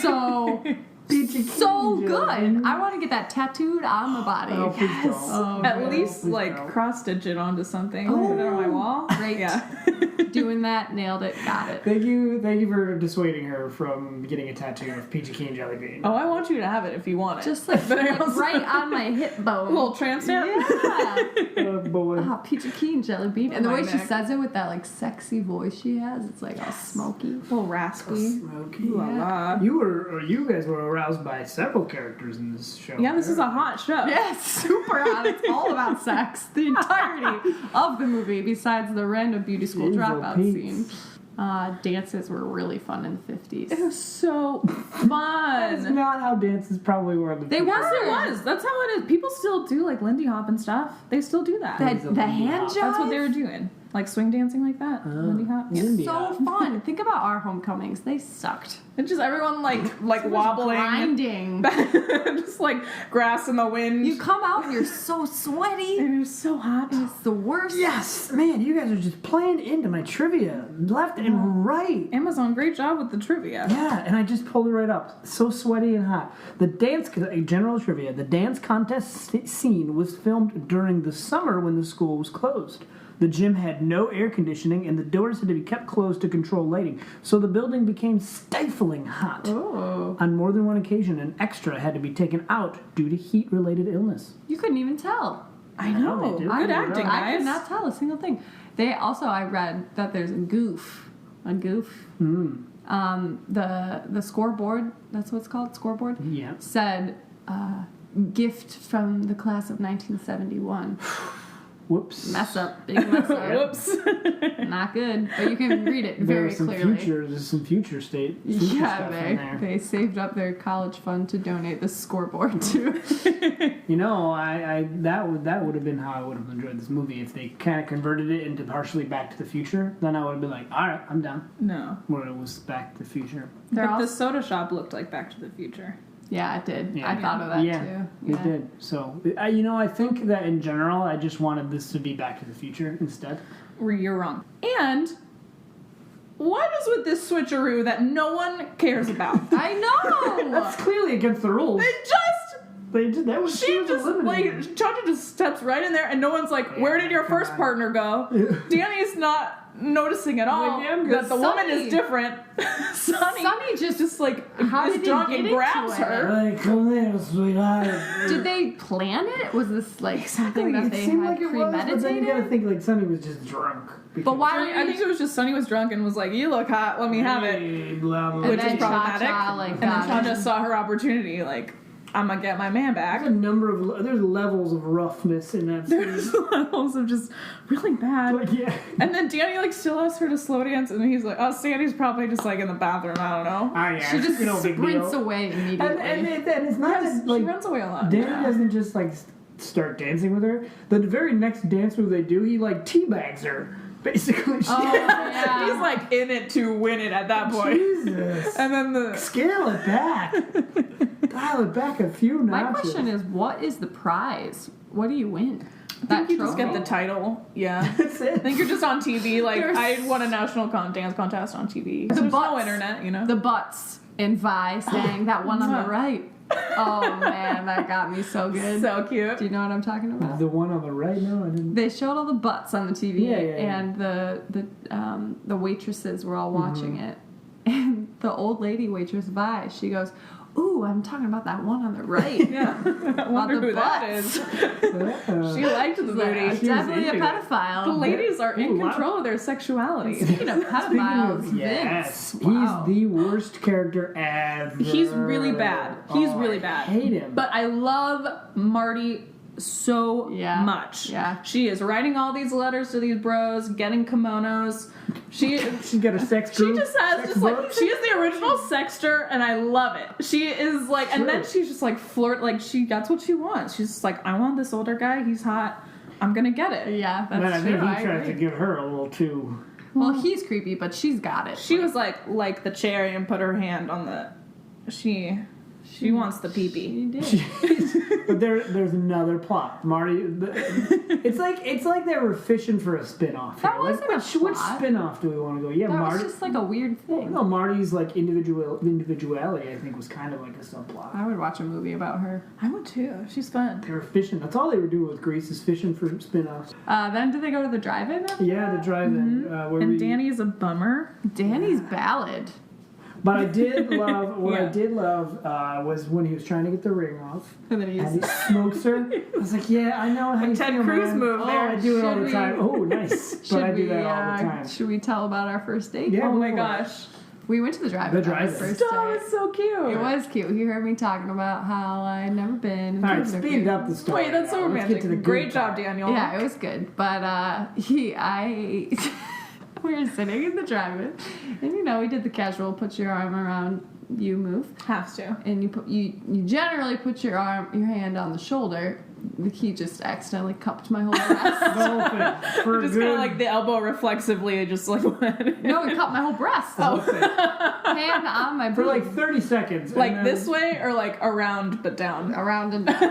so so good. I want to get that tattooed on my body. Oh, please don't. Oh, At no, least please like don't. cross stitch it onto something. Oh, Put it on my wall. great. Yeah. Doing that, nailed it, got it. Thank you for dissuading her from getting a tattoo of Peachy Keen Jelly Bean. Oh, I want you to have it if you want it. Just like, But I like also- right on my hip bone. a little tramp stamp. Yeah. Oh boy. Oh, Peachy keen jelly bean. And the My way she neck. says it with that like sexy voice she has, it's like all smoky. A little raspy. Smoky. Ooh la la. You guys were aroused by several characters in this show. Yeah, this is a hot show. Yes, super hot. It's all about sex. The entirety of the movie, besides the random beauty school Jeez, dropout oh, scene. Dances were really fun in the 50s. It was so That is fun. not how dances probably were in the They future. were. Yes, it was. That's how it is. People still do like Lindy Hop and stuff. They still do that. The hand jive. That's what they were doing. Like swing dancing like that. Lindy Hop. yeah. It's Lindy so Hop. fun. Think about our homecomings. They sucked. And just everyone like So much wobbling. grinding. Just like grass in the wind. You come out and you're so sweaty. and you're so hot. It's the worst. Yes, man, you guys are just playing into my trivia left and right. Amazon, great job with the trivia. Yeah, and I just pulled it right up. So sweaty and hot. The dance, general trivia, the dance contest scene was filmed during the summer when the school was closed. The gym had no air conditioning and the doors had to be kept closed to control lighting, so the building became stifling hot. Oh. On more than one occasion, an extra had to be taken out due to heat-related illness. You couldn't even tell. I know know. they do. Good I acting, know. I guys. could not tell a single thing. They also, I read that there's a goof. The scoreboard, that's what it's called, scoreboard, Yeah. said gift from the class of 1971. Whoops. Mess up, big mess up. Whoops. Not good, but you can read it There very was some clearly. there's some future future Yeah, stuff in there. they saved up their college fund to donate the scoreboard to. You know, that would have been how I would have enjoyed this movie if they kind of converted it into partially Back to the Future. Then I would have been like, all right, I'm down. No. Where it was Back to the Future. They're But all- the soda shop looked like Back to the Future. Yeah, it did. Yeah. I thought of that Yeah, too. it did. So, I think that in general, I just wanted this to be Back to the Future instead. You're wrong. And what is with this switcheroo that no one cares about? I know. That's clearly against the rules. That was She just like Chacha just steps right in there, and no one's like, "Where did your come first on. partner go?" Danny's not noticing at all that the woman is different. Sonny just like how is did drunk he get and grabs into it? her. Like, come there, sweetheart. Did they plan it? Was this like something that It they seemed had like it was, but then you gotta premeditated? think like Sonny was just drunk. But why? I think it was just Sonny was drunk and was like, "You look hot, let me have it," Hey, blah, blah, And which then is problematic. Cha-Cha, like, and then got Cha it. just saw her opportunity, like, "I'm gonna get my man back." There's a number of there's levels of roughness in that scene. There's levels of just really bad. Like, yeah. And then Danny like still asks her to slow dance, and he's like, "Oh, Sandy's probably just like in the bathroom. I don't know." Ah, yeah. She just no big sprints deal. away immediately. And it's not Yes, that, like, she runs away a lot. Danny doesn't just like start dancing with her. The very next dance move they do, he like teabags her. Basically, Oh, yeah. He's like in it to win it at that point. Jesus. And then the Scale it back. Dial it back a few notches. My question is, what is the prize? What do you win? I think you just get the title. Yeah. That's it. I think you're just on TV. Like, There's- I won a national dance contest on TV. There's no butts. internet, you know? The butts in Vi saying that one on the right. Oh man, that got me so good. So cute. Do you know what I'm talking about? The one on the right? No, I didn't. They showed all the butts on the TV, Yeah. and the waitresses were all watching it. And the old lady waitress Vi, she goes, "Ooh, I'm talking about that one on the right." Yeah. I wonder the who that butts. is. She liked the She's like, booty. "I'm She was definitely a into it." pedophile. The ladies are in Ooh, wow. control of their sexuality. Speaking of pedophiles, yes, Vince. Wow. he's the worst character ever. He's really bad. He's really I bad. hate him. But I love Marty so Yeah. much. Yeah. She is writing all these letters to these bros, getting kimonos. she's got her sex She group. just has sex just like books. she is the original sexter, and I love it. She is like, and then True. she's just like flirt, like that's what she wants. She's just like, I want this older guy. He's hot. I'm gonna get it. Yeah, that's But I true. think he I tries to agree. give her a little too. Well, he's creepy, but she's got it. She was like the chair and put her hand on the. She wants the pee-pee. She did. But there's another plot. Marty, it's like they were fishing for a spin-off. That here. wasn't like, a which plot. spin-off do we want to go? Yeah, That Marty. was just like a weird thing. No, Marty's like individuality. I think was kind of like a subplot. I would watch a movie about her. I would too. She's fun. They were fishing. That's all they were doing with Grease is fishing for spin-offs. Then did they go to the drive-in? after Yeah, the that? drive-in. Where And we, Danny's a bummer. Danny's ballad. But I did love what I Yeah. did love was when he was trying to get the ring off. And then And he smokes her. I was like, yeah, I know how you Ted feel, Cruz man. move Oh, there. I do it all Should the we- time. Oh, nice. But I do that all the time. Should we tell about our first date? Yeah, Oh my go for it. gosh. We went to the drive-in. The on our drive-in. first Stop, date. it's so cute. It was cute. He heard me talking about how I had never been. and All right, things are speed cute. up the story. Wait, that's so now. Let's romantic. get to the good Great job, part. Daniel. Yeah, it was good. But we were sitting in the drive-in, and we did the casual put your arm around you move, Has to. and you generally put your hand on the shoulder. He just accidentally cupped my whole breast. The whole thing. For a Just good, kind of like the elbow reflexively, just like went. No, he cupped my whole breast. the whole thing. Hand on my For like boob. 30 seconds. Like and then- this way or like around but down? Around and down.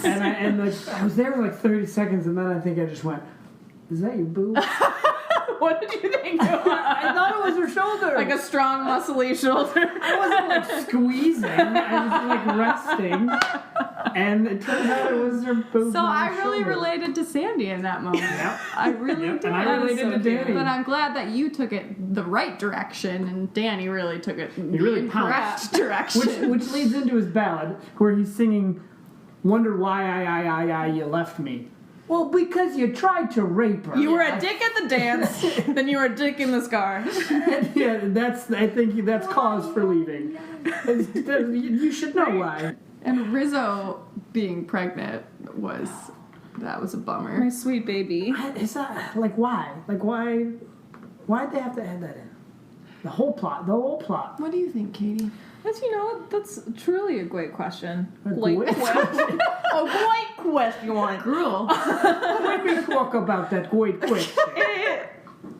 And I was there for like 30 seconds, and then I think I just went, is that your boob? What did you think? I thought it was her shoulder. Like a strong, muscly shoulder. I wasn't like squeezing. I was like resting. And it turns out it was her boob. So on I her really shoulder. related to Sandy in that moment. Yep. I really Yep, did. and I related so to cute. Danny. But I'm glad that you took it the right direction, and Danny really took it the really incorrect direction. Which leads into his ballad, where he's singing, "Wonder why I you left me." Well, because you tried to rape her. You were a dick at the dance, then you were a dick in this car. Yeah, I think that's cause for leaving. You should know why. And Rizzo being pregnant was a bummer. My sweet baby. Is that like why? Like why'd they have to add that in? The whole plot. What do you think, Katie? That's truly a great question. A Great great question. A great question. Gruel. Let me talk about that great question.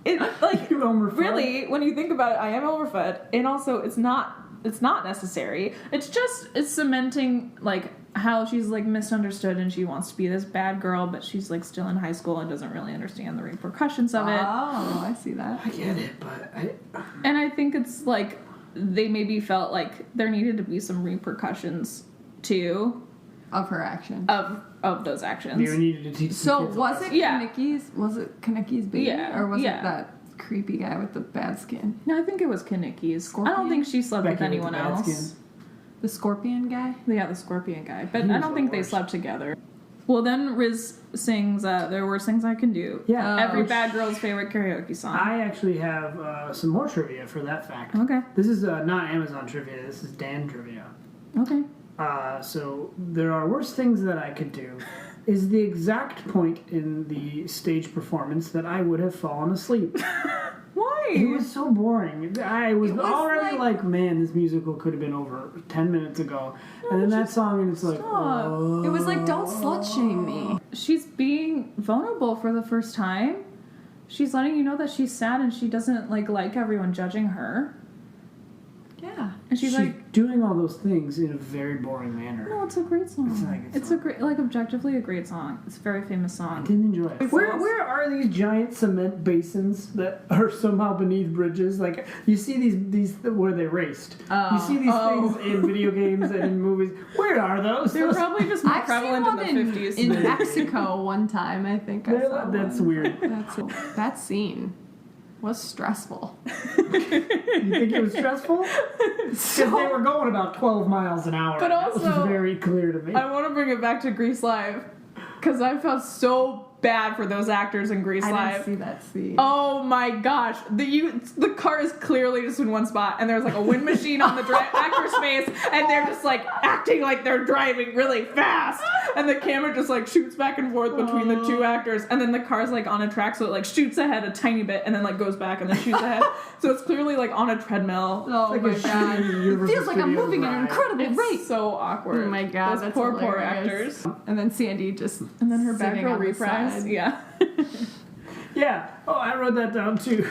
It like You Elmer Fudd. really, when you think about it, I am overfed, and also it's not necessary. It's cementing like how she's like misunderstood and she wants to be this bad girl, but she's like still in high school and doesn't really understand the repercussions of it. Oh, I see that. I get it, but And I think it's like they maybe felt like there needed to be some repercussions too Of her action. of of those actions. They needed to teach So the kids was a it lesson. Yeah. Kanicki's baby? Yeah, Or was yeah. it that creepy guy with the bad skin? No, I think it was Kanicki's. I Scorpion? don't think she slept Becky with with anyone the bad else. skin. The scorpion guy? Yeah, the scorpion guy. But He I was don't the think they worst. slept together. Well, then Riz sings There Were Things I Can Do. Yeah. Every which bad girl's favorite karaoke song. I actually have some more trivia for that fact. Okay. This is not Amazon trivia. This is Dan trivia. Okay. So there are worse things that I could do. Is the exact point in the stage performance that I would have fallen asleep. Why? It was so boring. I was, It was already like- like, man, this musical could have been over 10 minutes ago. And then that song, and it's like, stop. oh. It was like, don't slut shame me. She's being vulnerable for the first time. She's letting you know that she's sad and she doesn't like everyone judging her. Yeah. And she's like, doing all those things in a very boring manner. no, it's a great song. It's not a good It's a great, objectively a great song. It's a very famous I song. didn't enjoy it. It's Where awesome. are these giant cement basins that are somehow beneath bridges? Like you see these where they raced. You see these things in video games and in movies. Where are those? They were probably just more I've prevalent seen one in the 50s. in Mexico one time, I think. I saw That's one. weird. That scene was stressful. You think it was stressful? Because they were going about 12 miles an hour. But That was also, very clear to me. I want to bring it back to Grease Live because I felt so bad for those actors in Grease I Live. didn't see that scene. Oh my gosh, the car is clearly just in one spot, and there's like a wind machine on the actor's face, and they're just like acting like they're driving really fast, and the camera just like shoots back and forth between the two actors, and then the car's like on a track, so it like shoots ahead a tiny bit, and then like goes back and then shoots ahead, so it's clearly like on a treadmill. Oh Like my a god. shitty It Universal feels like I'm Studios moving at an ride. incredible It's rate. so awkward. Oh my god, those that's poor hilarious. actors. And then Sandy just And then her back sitting row on the reprise. side. Yeah. Yeah. Oh, I wrote that down too.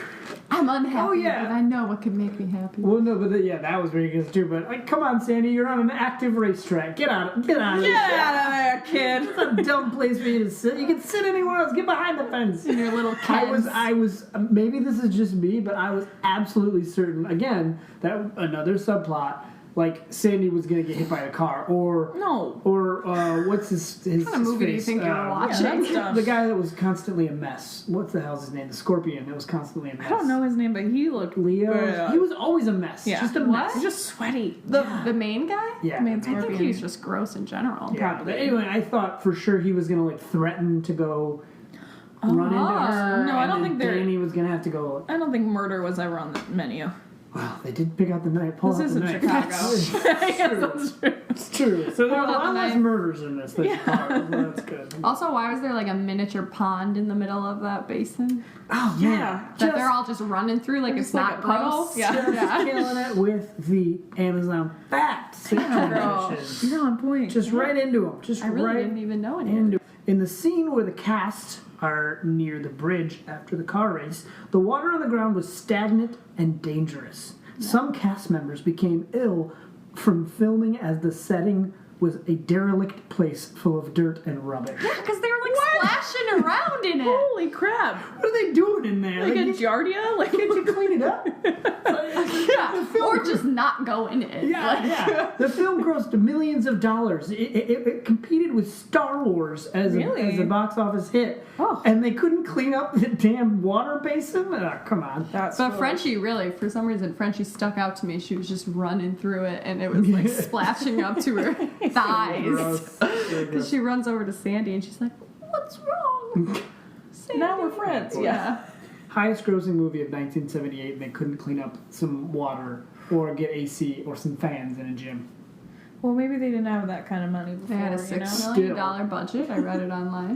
I'm unhappy, Oh, yeah. but I know what could make me happy. Well, no, but yeah, that was very good too. But like, come on, Sandy, you're on an active racetrack. Get out of Get out this. of there, kid. It's a dumb place for you to sit. You can sit anywhere else. Get behind the fence. In your little kids. I was. Maybe this is just me, but I was absolutely certain. Again, that another subplot. Like Sandy was gonna get hit by a car, or what's his What kind of movie do you face? think you were watching? Yeah, that's dumb. The guy that was constantly a mess. What's the hell's his name? The Scorpion that was constantly a mess. I don't know his name, but he looked Leo. bad. He was always a mess. Yeah. Just a What? mess. He's just sweaty. the main guy? Yeah. Main the I think Scorpion. he's just gross in general. Yeah, Probably. but anyway, I thought for sure he was gonna like threaten to go run into her. No, I don't and think then they're- Danny was gonna have to go. I don't think murder was ever on the menu. Well, they did pick out the knife. Pull This out the isn't knife. Chicago. That's true. It's true. So there were a Pull out lot the less knife. murders in this than cars. Well, that's good. Also, why was there like a miniature pond in the middle of that basin Oh Yeah. that they're all just running through like it's Just like not a puddle? gross? Yeah. just killing it with the Amazon facts Girl, transitions. you're on point. Just right into them. Just I really right didn't even know any of into it. In the scene where the cast are near the bridge after the car race, the water on the ground was stagnant and dangerous. Some cast members became ill from filming as the setting was a derelict place full of dirt and rubbish. Yeah, because they were like splashing around in it. Holy crap! What are they doing in there? Like a you- giardia? Like Can't you clean it up? Yeah, or just not go in it. Yeah, Like, yeah. The film grossed millions of dollars. It competed with Star Wars as Really? a box office hit. Oh. And they couldn't clean up the damn water basin? Come on. That's But cool. Frenchie, really, for some reason, Frenchie stuck out to me. She was just running through it, and it was like splashing up to her thighs. Gross. Very Because gross. she runs over to Sandy, and she's like, "What's wrong?" Sandy. Now we're friends. Yeah. Highest grossing movie of 1978, and they couldn't clean up some water or get AC or some fans in a gym. Well, maybe they didn't have that kind of money They before. had a you know? $6 million budget. I read it online.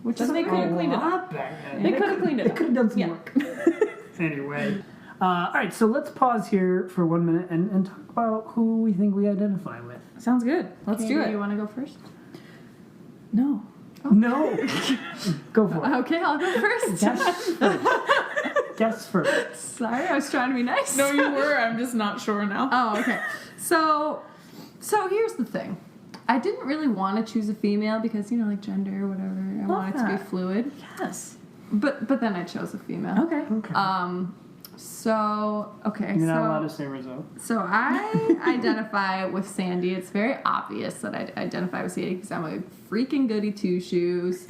Which is Then they could have A cleaned it up. lot back then. They could have cleaned it They up. could have done some Yeah. work. Anyway. All right, so let's pause here for 1 minute and talk about who we think we identify with. Sounds good. Let's do it. You want to go first? No. No. Go for it. Okay, I'll go first. Guess first. Guess first. Sorry, I was trying to be nice. No, you were. I'm just not sure now. Oh, okay. So here's the thing. I didn't really want to choose a female because, you know, like gender or whatever. I want it to be that. fluid. Yes. But then I chose a female. Okay. Okay. So, okay. You're not allowed to say Rizzo. So I identify with Sandy. It's very obvious that I identify with Sandy because I'm a freaking goody two-shoes.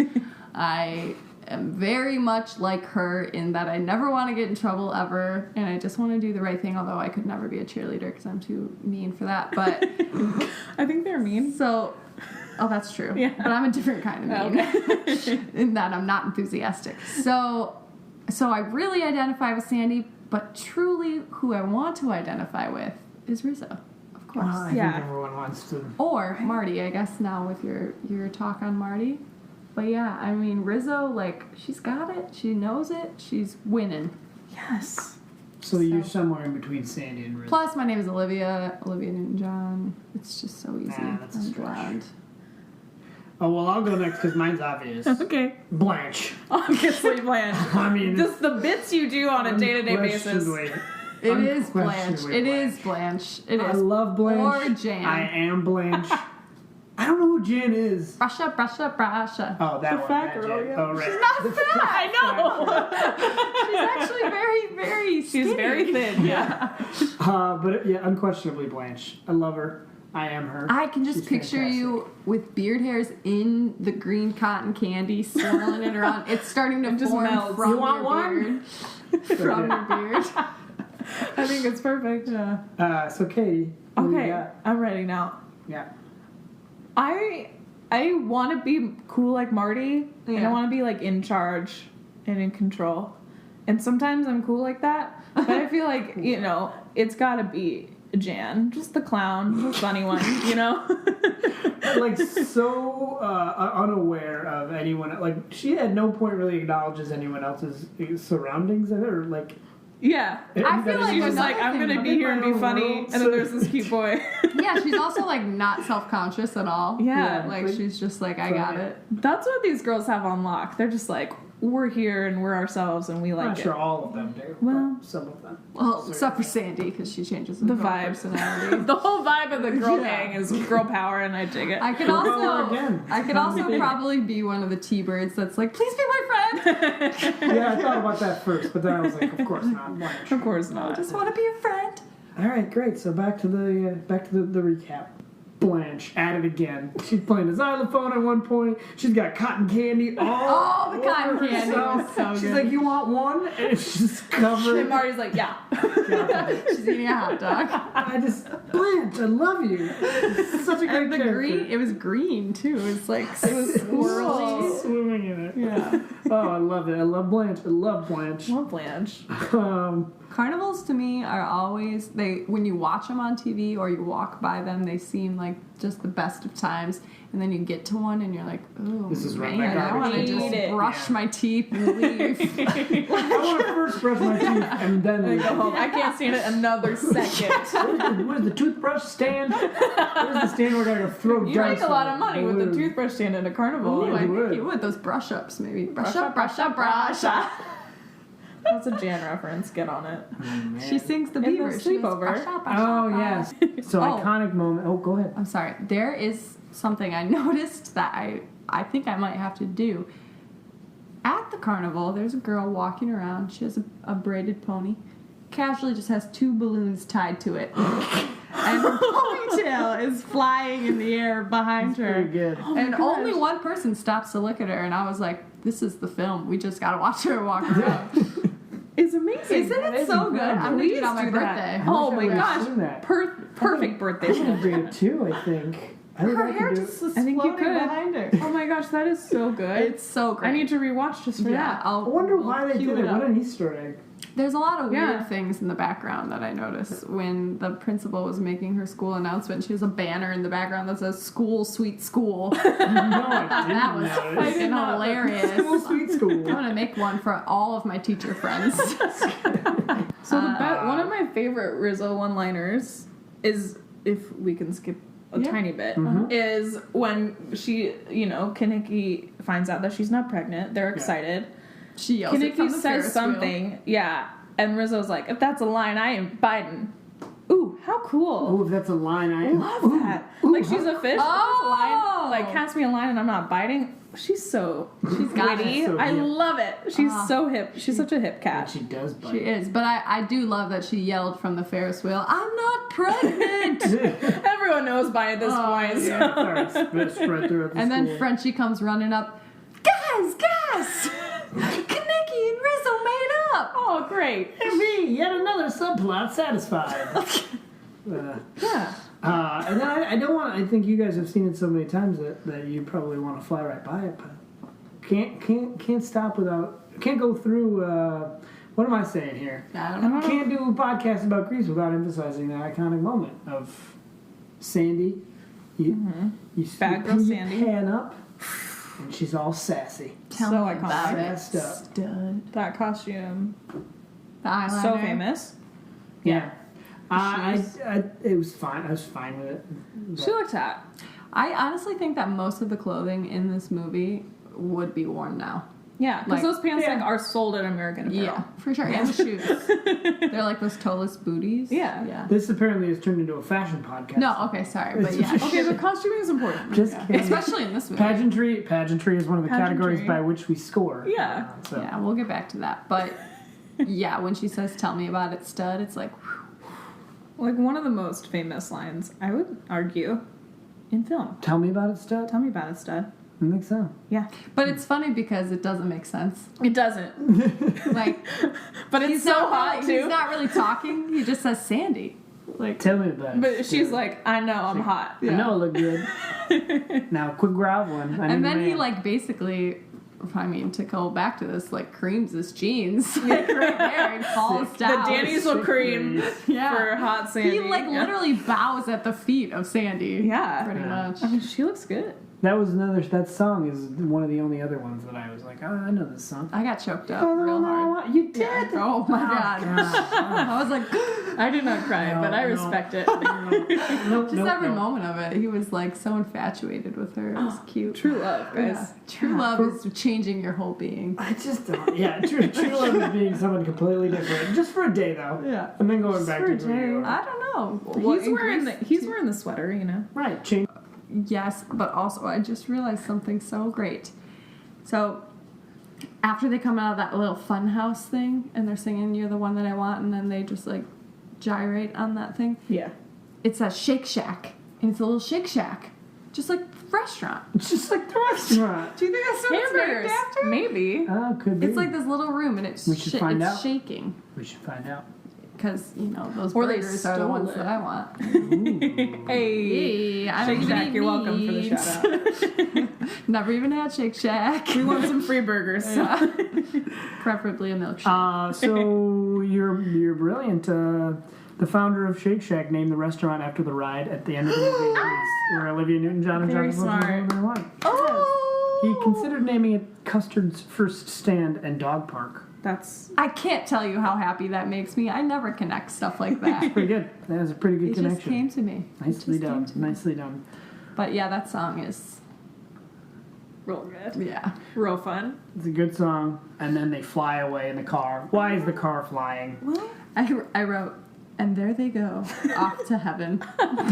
I am very much like her in that I never want to get in trouble ever, and I just want to do the right thing, although I could never be a cheerleader because I'm too mean for that. But I think they're mean. so, oh, that's true. Yeah. But I'm a different kind of mean in that I'm not enthusiastic. So I really identify with Sandy, but truly who I want to identify with is Rizzo, of course. I Yeah. think everyone wants to. Or Marty, I guess now with your talk on Marty. But yeah, I mean, Rizzo, like, she's got it. She knows it. She's winning. Yes. So you're somewhere in between Sandy and Rizzo. Plus, my name is Olivia Newton-John. It's just so easy. Nah, that's a I'm stretch. glad. Oh, well, I'll go next because mine's obvious. Okay. Blanche. Obviously, Blanche. I mean, Just the bits you do on a day-to-day basis. unquestionably. It is Blanche. Unquestionably It is Blanche. It I is. love Blanche. Or Jan. I am Blanche. I don't know who Jan is. Brusha. Oh, that The one. fat that girl, Jan. yeah. Oh, right. Not fat. I know. She's actually very, very She's skinny. very thin. Yeah. But yeah, unquestionably Blanche. I love her. I am her. I can just She's picture fantastic. you with beard hairs in the green cotton candy, swirling it around. It's starting to just form melts. from You want your one? beard. From your beard. I think it's perfect. Yeah. So Katie. What do you Okay, got? I'm ready now. Yeah. I want to be cool like Marty, and I Yeah. want to be like in charge and in control. And sometimes I'm cool like that, but I feel like it's got to be Jan, just the clown, the funny one, Like so unaware of anyone. Like she at no point really acknowledges anyone else's surroundings or like. Yeah. I feel like She's just another like, I'm thing- gonna be here and be funny, and then there's this cute boy. Yeah, she's also like not self-conscious at all. Yeah. Like she's just like, I got it. That's what these girls have on lock. They're just like, we're here and we're ourselves and we I'm like not it. sure all of them do. Well- but some of them. Well, except for Sandy, because she changes The her vibe. personality. The whole vibe of the girl Yeah. gang is girl power, and I dig it. I could Girl also, power again. I could also probably be one of the T-birds that's like, please be my friend. Yeah, I thought about that first, but then I was like, of course not. Blanche. Of course not. Just want to be a friend. All right, great. So back to the recap. Blanche at it again. She's playing the xylophone at one point. She's got cotton candy all Oh, the cotton over candy herself. was so She's good. like, "You want one?" And it's just covered. And Marty's like, yeah. She's eating a hot dog. Blanche, I love you. It's such a great And the character. green, it was green too. It was swirly. Swimming in it. Yeah. Oh, I love it. I love Blanche. I love Blanche. Love Blanche. Carnivals to me are always when you watch them on TV or you walk by them, they seem like just the best of times. And then you get to one and you're like, oh This is right man, back I on want to the just table. brush Yeah. my teeth and leave. I want to first brush my teeth and then I leave. go home. I can't stand it another second. Where's the toothbrush stand? Where's the stand where I gotta throw You darts make a lot at? of money with the toothbrush stand at a carnival. Ooh, I you would. think you would. Those brush ups, maybe. Brush up, brush up, brush up. That's a Jan reference. Get on it. She sings the In the beaver. She goes, sleepover. brush up, brush Oh up, yes. So Oh. iconic moment. Oh, go ahead. I'm sorry. There is something I noticed that I think I might have to do. At the carnival, there's a girl walking around. She has a braided pony. Casually just has 2 balloons tied to it. And her ponytail is flying in the air behind her. Pretty good. And gosh. only one person stops to look at her, and I was like, this is the film. We just gotta watch her walk around. It's amazing. Isn't That it is so good? incredible. I'm gonna do it on my Please do birthday. that. I Oh wish I my would've gosh. seen that. Perfect birthday. I should do it too. I think. I think Her I hair could do just it. is I think you floating could. behind her. Oh my gosh, that is so good. It's so great. I need to rewatch just for Yeah, that. I wonder why they cue did it. up. What an Easter egg. There's a lot of weird Yeah. things in the background that I noticed when the principal was making her school announcement. She has a banner in the background that says "School, Sweet School." No, I That didn't was notice. freaking hilarious. School, sweet I'm school. gonna make one for all of my teacher friends. So one of my favorite Rizzo one-liners is, if we can skip a Yeah. tiny bit, Mhm. is when she, Kaneki finds out that she's not pregnant. They're excited. She yells it from Kaneki the says Ferris wheel. something, yeah, and Rizzo's like, if that's a line, I ain't biting. Ooh, Ooh, how cool. Oh, if that's a line I Love that. Like she's a fish. Oh. Line, like cast me a line and I'm not biting. She's got witty. it. So I hip. love it. She's so hip. She's such a hip And cat. she does bite. She is, but I do love that she yelled from the Ferris wheel, "I'm not pregnant!" Everyone knows by this point. Yeah, sorry, spread throughout the And then school. Frenchie comes running up, guys! Kaneki and Rizzo made up! Oh, great. And me, yet another subplot satisfied. Yeah. And then I don't want. I think you guys have seen it so many times that you probably want to fly right by it, but can't stop without. Can't go through. What am I saying here? I don't know. Can't do a podcast about Grease without emphasizing that iconic moment of Sandy. You Bad girl you Sandy. pan up, and she's all sassy. Tell So me iconic. about it. Messed up. Stud. That costume. The eyeliner. So famous. Yeah. Shoes. It was fine. I was fine with it. She looked hot. I honestly think that most of the clothing in this movie would be worn now. Yeah, because Like- those pants Yeah. are sold at American Apparel. Yeah, for sure. And the shoes. They're like those toeless booties. Yeah. Yeah. This apparently has turned into a fashion podcast. No, okay, sorry. But yeah. Okay, but costuming is important. Just kidding. Especially in this movie. Pageantry is one of the categories Pageantry. by which we score. Yeah. So. Yeah, we'll get back to that. But yeah, when she says, "Tell me about it, stud," it's like, whew. Like one of the most famous lines, I would argue, in film. Tell me about it, Stud. Tell me about it, stud. I think so. Yeah. But it's funny because it doesn't make sense. It doesn't. Like, But it's he's so not hot, really, too. He's not really talking. He just says Sandy. Like, Tell me about it. But she's Stud. like, I know, I'm hot. I know I look good. Now quit groveling. and then he like basically, I mean, to go back to this, like creams his jeans like right there and falls The down. Danny Zuko cream Yeah. for hot Sandy. He like Yeah. literally bows at the feet of Sandy. Yeah. pretty Yeah. much. I mean, she looks good. That song is one of the only other ones that I was like, oh, I know this song. I got choked up real hard. You did? Yeah. Oh my god. I was like, I did not cry, No, but I no. respect it. Nope, just every moment of it. He was like so infatuated with her. It was cute. True love, guys. Yeah. True love is changing your whole being. I just don't. Yeah, true love is being someone completely different. Just for a day, though. Yeah. And then going back for to a who you day. are. I don't know. He's wearing the sweater, you know. Right, change. Yes, but also I just realized something so great. So after they come out of that little fun house thing and they're singing "You're the One That I Want," and then they just like gyrate on that thing, Yeah. it's a Shake Shack, and it's a little Shake Shack, just like restaurant. It's just like the restaurant. Do you think that's what it's Hamburgers. named after? Maybe. Oh, could be. It's like this little room and it's We should find it's out. shaking We should find out. because you know those Or they burgers are the stole ones it. that I want. Hey. Hey, I Shake don't Shack, even you're welcome for the eat. shout out. Never even had Shake Shack. We want some free burgers. Preferably a milkshake. So you're brilliant. The founder of Shake Shack named the restaurant after the ride at the end of the movie, where Olivia Newton-John and Very Jonathan Wilson smart. were one. Oh! He considered naming it Custard's First Stand and Dog Park. That's I can't tell you how happy that makes me. I never connect stuff like that. Pretty good. That was a pretty good It connection. just came to me. It Nicely just came done. to me. Nicely done. But yeah, that song is, real good. yeah. Real fun. It's a good song. And then they fly away in the car. Why is the car flying? Well, I wrote, and there they go, off to heaven.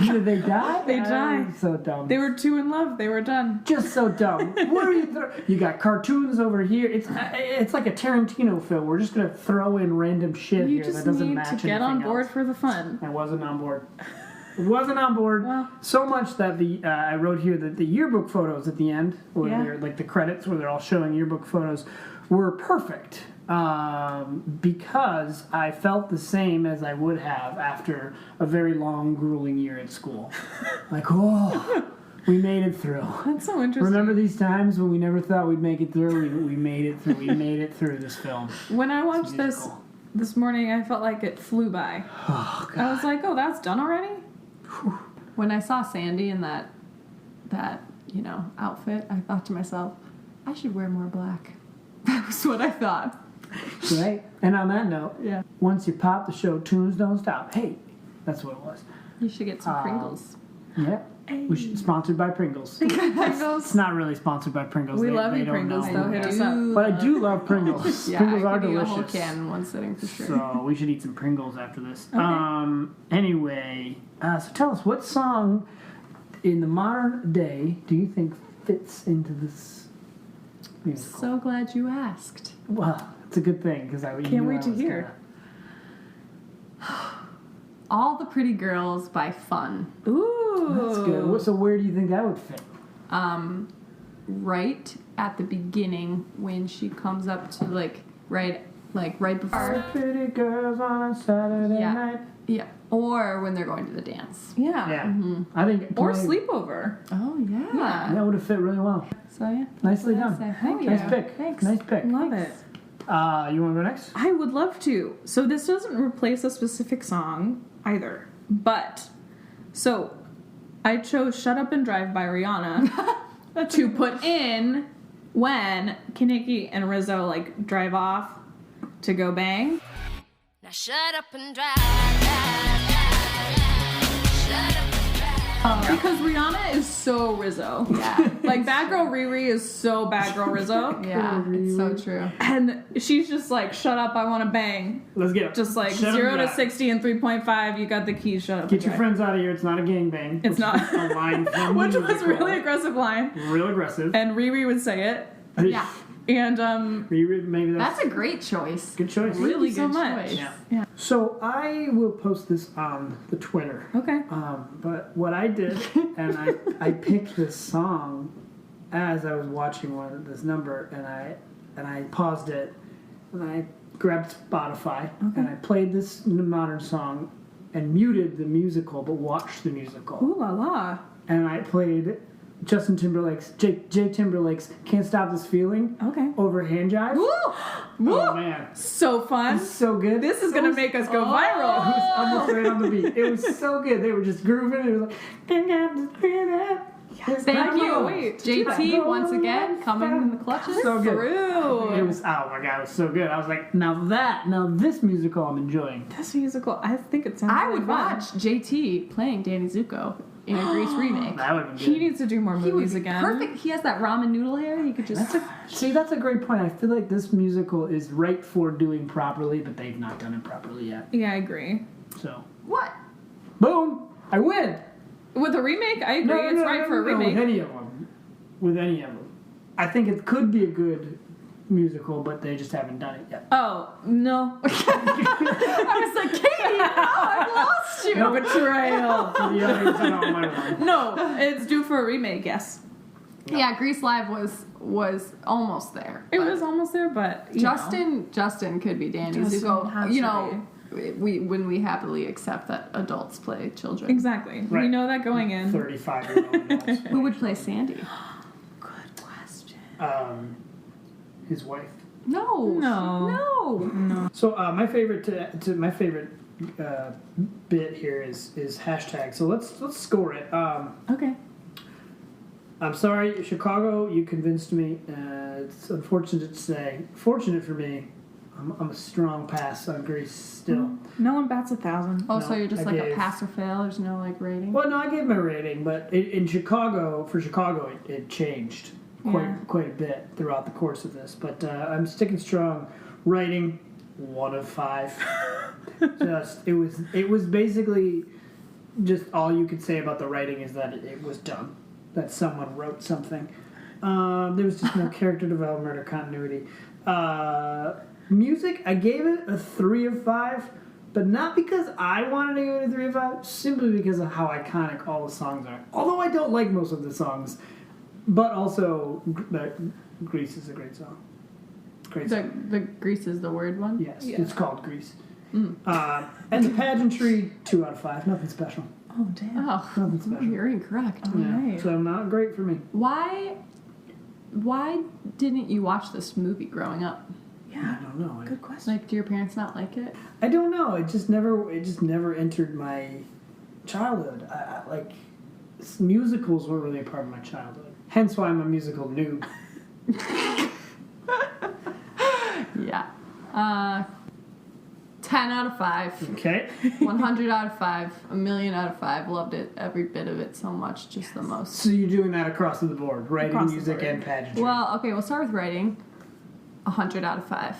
Did they die? They died. So dumb. they were too in love. They were done. Just so dumb. What are you? You got cartoons over here. It's like a Tarantino film. We're just gonna throw in random shit You here just that doesn't need match to get on anything board else. for the fun. I wasn't on board. Wasn't on board. Well. So much that I wrote here that the yearbook photos at the end, where Yeah. they're like the credits where they're all showing yearbook photos, were perfect. Because I felt the same as I would have after a very long, grueling year at school. Like, oh, we made it through. That's so interesting. Remember these times when we never thought we'd make it through? We made it through. We made it through this film. When I watched this musical. this morning, I felt like it flew by. Oh, God. I was like, oh, that's done already? When I saw Sandy in that outfit, I thought to myself, I should wear more black. That was what I thought. Right? And on that note, Yeah. once you pop the show, tunes don't stop. Hey, that's what it was. You should get some Um, Pringles. Yeah. We should sponsored by Pringles. Pringles. It's not really sponsored by Pringles. We They- love they you, don't Pringles, know. though. Hit us up. But I do love Pringles. Yeah, Pringles I are could eat a whole delicious. can in one sitting for sure. So we should eat some Pringles after this. Okay. Anyway, so tell us, what song in the modern day do you think fits into this musical? So glad you asked. Well, it's a good thing because I Can't wait to hear. All the Pretty Girls by Fun. Ooh. That's good. So where do you think that would fit? Right at the beginning when she comes up to right before. Pretty girls on a Saturday Yeah. night. Yeah. Or when they're going to the dance. Yeah. Yeah, I think. Or totally- sleepover. Oh yeah. That would have fit really well. So yeah. Nicely that's done. what I say. Thank Oh, you. Nice pick. Thanks. Nice pick. Love it. You want to go next? I would love to. So this doesn't replace a specific song either. But, so, I chose Shut Up and Drive by Rihanna to put in when Kaneki and Rizzo, drive off to go bang. Now shut up and drive, drive, drive. Shut up and drive. Because Rihanna is so Rizzo. Yeah. Bad girl Riri is so bad girl Rizzo. Yeah. It's so true. And she's just shut up, I want to bang. Let's get it. Just Shut up 0 and to drive. 60 and 3.5, you got the keys, shut up. Get and your drive. friends out of here. It's not a gangbang. It's not. A line from Which the was musical. really aggressive line. Real aggressive. And Riri would say it. Yeah. And Maybe That's a great choice. good choice. Really so good much. choice. Yeah. So I will post this on the Twitter. okay. But what I did, and I picked this song as I was watching this number, and I paused it, and I grabbed Spotify, and I played this modern song, and muted the musical, but watched the musical, Ooh la la. and I played Justin Timberlake's Jay Timberlake's "Can't Stop This Feeling" Okay. over hand jive. Woo! Oh man, So fun. it's so good. This is gonna make us go It viral. was almost right on the beat. It was so good. They were just grooving. It was like, Thank you, wait. JT, once again, coming in the clutches. So good. Through. It was, oh my god, it was so good. I was like, now this musical I'm enjoying. This musical, I think it sounds I really would fun. watch JT playing Danny Zuko in a Grease remake. That would have been He good. needs to do more He movies would again. perfect. He has that ramen noodle hair. He could just. That's a great point. I feel like this musical is right for doing properly, but they've not done it properly yet. Yeah, I agree. So, What? boom! I win! With a remake, I agree. It's right for a remake. With any of them. I think it could be a good musical, but they just haven't done it yet. Oh, no. I was like, Katie, no, I've lost you. No betrayal. For the others, I don't mind one. No, it's due for a remake, yes. Yeah, Grease Live was almost there. It but was almost there, but you know. Justin could be Danny Justin Zuko. has You to know, when we happily accept that adults play children. Exactly. We Right. know that going in. 35-year-old adults. Who would play Sandy? Good question. His wife. No. No. No. So my favorite bit here is hashtag. So let's score it. Okay. I'm sorry, Chicago. You convinced me. It's unfortunate to say. Fortunate for me, I'm a strong pass on Grease still. No one bats 1,000. Oh, No, so you're just I like a gave- pass or fail? There's no rating? Well, no, I gave my rating, but in Chicago, it changed quite a bit throughout the course of this. But I'm sticking strong. Writing 1 of 5. It was basically just all you could say about the writing is that it was done. That someone wrote something. There was just no character development or continuity. Music, I gave it a 3 of 5, but not because I wanted to give it a 3 of 5, simply because of how iconic all the songs are. Although I don't like most of the songs, but also that Grease is a great song. Great song. The Grease is the word one? Yes, Yeah. it's called Grease. And the pageantry, 2 out of 5. Nothing special. Oh, damn. Oh, Nothing special. you're incorrect. Right. So not great for me. Why didn't you watch this movie growing up? I don't know. Good question. Like, do your parents not like it? I don't know. It just never entered my childhood. Musicals weren't really a part of my childhood. Hence why I'm a musical noob. Yeah. 10 out of 5. Okay. 100 out of 5. A million out of 5. Loved it. Every bit of it so much. Just the most. So you're doing that across the board, writing, Across the music, board. and pageantry. Well, okay, we'll start with writing. 100 out of 5.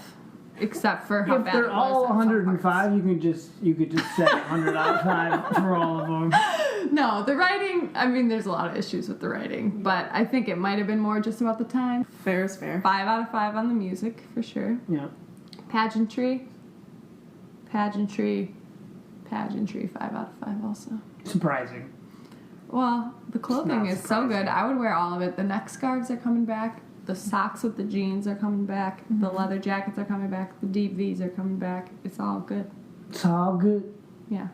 Except for how if bad they're it was all at some 105, parts. you could just say 100 out of 5 for all of them. No, the writing, I mean, there's a lot of issues with the writing, but I think it might have been more just about the time. Fair is fair. 5 out of 5 on the music, for sure. Yeah. Pageantry, 5 out of 5 also. Surprising. Well, the clothing not is so good. surprising. I would wear all of it. The neck scarves are coming back. The socks with the jeans are coming back. The leather jackets are coming back. The deep V's are coming back. It's all good. It's all good. Yeah.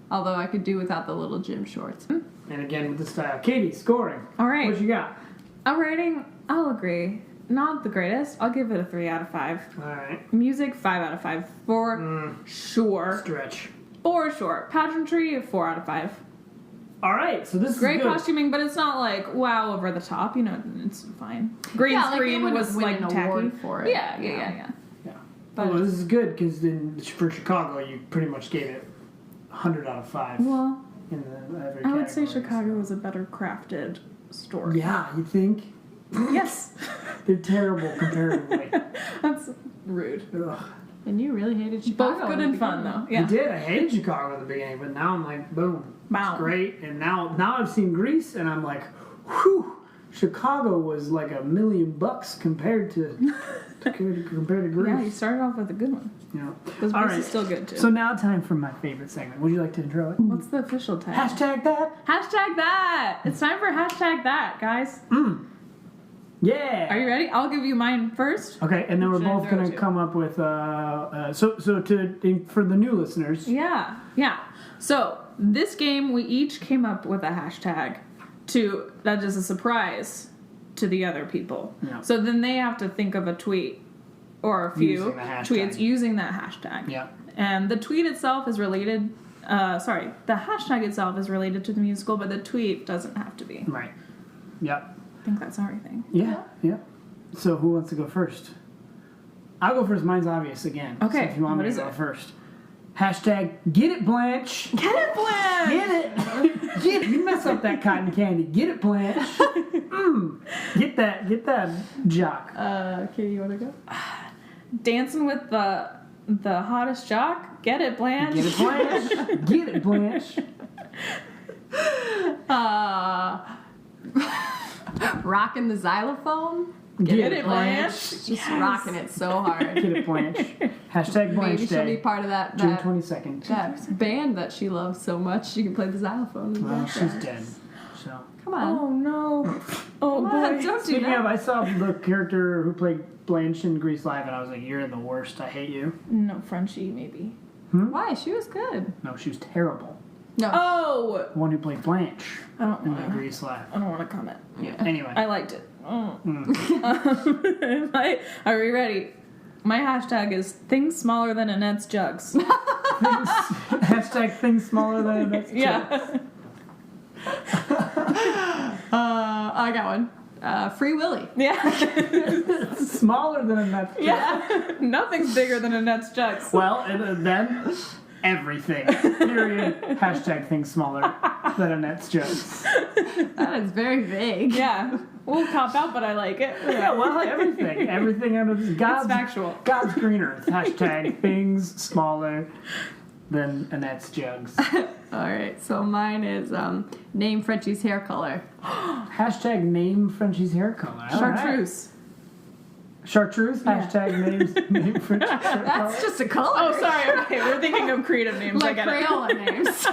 Although I could do without the little gym shorts. And again with the style. Katie, scoring. All right. What you got? Writing, I'll agree. Not the greatest. I'll give it a 3 out of 5. All right. Music, 5 out of 5. For sure. Stretch. For sure. Pageantry, 4 out of 5. All right. So this Great is good. costuming, but it's not like wow over the top. You know, it's fine. Green Yeah, like, they screen wouldn't was win like an tacky. award for it. Yeah. Yeah. But- Well, this is good because then for Chicago, you pretty much gave it 100 out of 5. Well, In every I would say category, Chicago so. was a better crafted story. Yeah, you think? Yes. They're terrible comparatively. That's rude. Ugh. And you really hated Chicago. Both good in the and fun beginning. though. Yeah. I did. I hated Chicago at the beginning, but now I'm like, boom. Wow. It's great. And now I've seen Greece, and I'm like, whew. Chicago was like $1 million compared to compared to Greece. Yeah, you started off with a good one. Yeah. Because All Greece right. is still good too. So now time for my favorite segment. Would you like to intro it? what's the official tag? Hashtag that. Hashtag that. It's time for hashtag that, guys. Yeah. Are you ready? I'll give you mine first. Okay, and then we're Should I both throw going it to to? come up with for the new listeners. Yeah. So this game, we each came up with a hashtag that is a surprise to the other people. Yeah. So then they have to think of a tweet or a few Using the hashtag. tweets using that hashtag. Yeah. And the tweet itself is related. The hashtag itself is related to the musical, but the tweet doesn't have to be. Right. Yep. I think that's everything. Yeah. So who wants to go first? I'll go first. Mine's obvious again. Okay, So if you want what me is to go it? first. Hashtag get it, Blanche. Get it, Blanche! Get it. Get it. You mess up that cotton candy. Get it, Blanche. Get that jock. Katie, you want to go? Dancing with the hottest jock. Get it, Blanche. Get it, Blanche. Get it, Blanche. Rocking the xylophone. Get it, Blanche. Just rocking it so hard. Get it, Blanche. Hashtag Blanche Maybe she'll be Day. part of that June 22nd. that band that she loves so much. She can play the xylophone. in the Well, she's background. dead. So. Come on. Oh no. Oh Come on, boy. don't do Speaking of, that. I saw the character who played Blanche in Grease Live, and I was like, "You're the worst. I hate you." No, Frenchie maybe. Why? She was good. No, she was terrible. No. Oh! The one who played Blanche I don't in the want to. Grease Live. I don't want to comment. Yeah. Anyway, I liked it. Are we ready? My hashtag is things smaller than Annette's jugs. hashtag things smaller than that's Yeah. I got one. Free Willy. Yeah. smaller than a nut. Yeah. Nothing's bigger than Annette's jugs. Well, and then everything. Period. Hashtag things smaller than Annette's jokes. That is very vague. Yeah. We'll cop out, but I like it. Yeah, well, everything. Everything under this. It's God's factual. God's green earth. Hashtag things smaller than Annette's jugs. All right. So mine is name Frenchie's hair color. Hashtag name Frenchie's hair color. All right. Chartreuse. Chartreuse. Hashtag name Frenchie's hair color. That's just a color. Oh, sorry. Okay, we're thinking of creative names. Like I get it. Crayola names.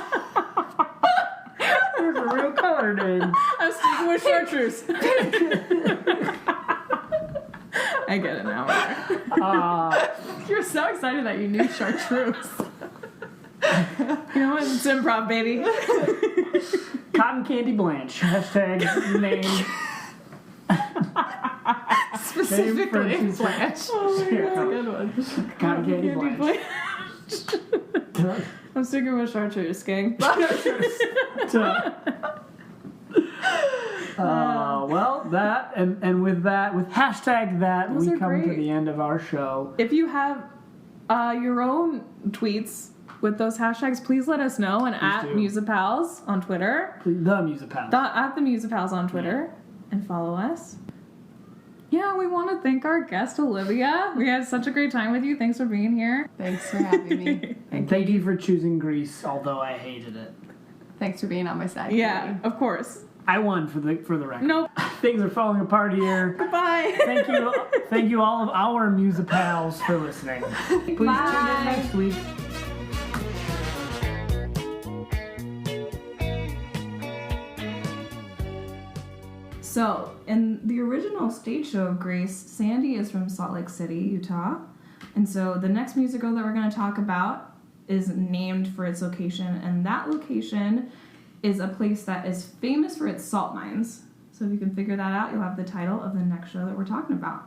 There's a real color name. I'm sticking with chartreuse. I get it now. You're so excited that you knew chartreuse. You know what? It's improv, baby. Cotton Candy Blanche. Hashtag name. Specifically Frenchie's hair. Blanche. Yeah. Good one. Cotton Candy Blanche. I'm sticking with chartreuse, gang. Well, that and with that, with hashtag that, Those we are come to great. the end of our show. If you have your own tweets with those hashtags, please let us know. And at do. Musipals on Twitter. The Musipals. At the Musipals on Twitter. And follow us. Yeah, we want to thank our guest, Olivia. We had such a great time with you. Thanks for being here. Thanks for having me. And thank you for choosing Grease, although I hated it. Thanks for being on my side. Yeah, Katie. of course. I won for the record. Nope. Things are falling apart here. Goodbye. Thank you all of our Musipals for listening. Please tune in next week. So, in the original stage show of Grace, Sandy is from Salt Lake City, Utah. And so the next musical that we're going to talk about is named for its location, and that location is a place that is famous for its salt mines. So if you can figure that out, you'll have the title of the next show that we're talking about.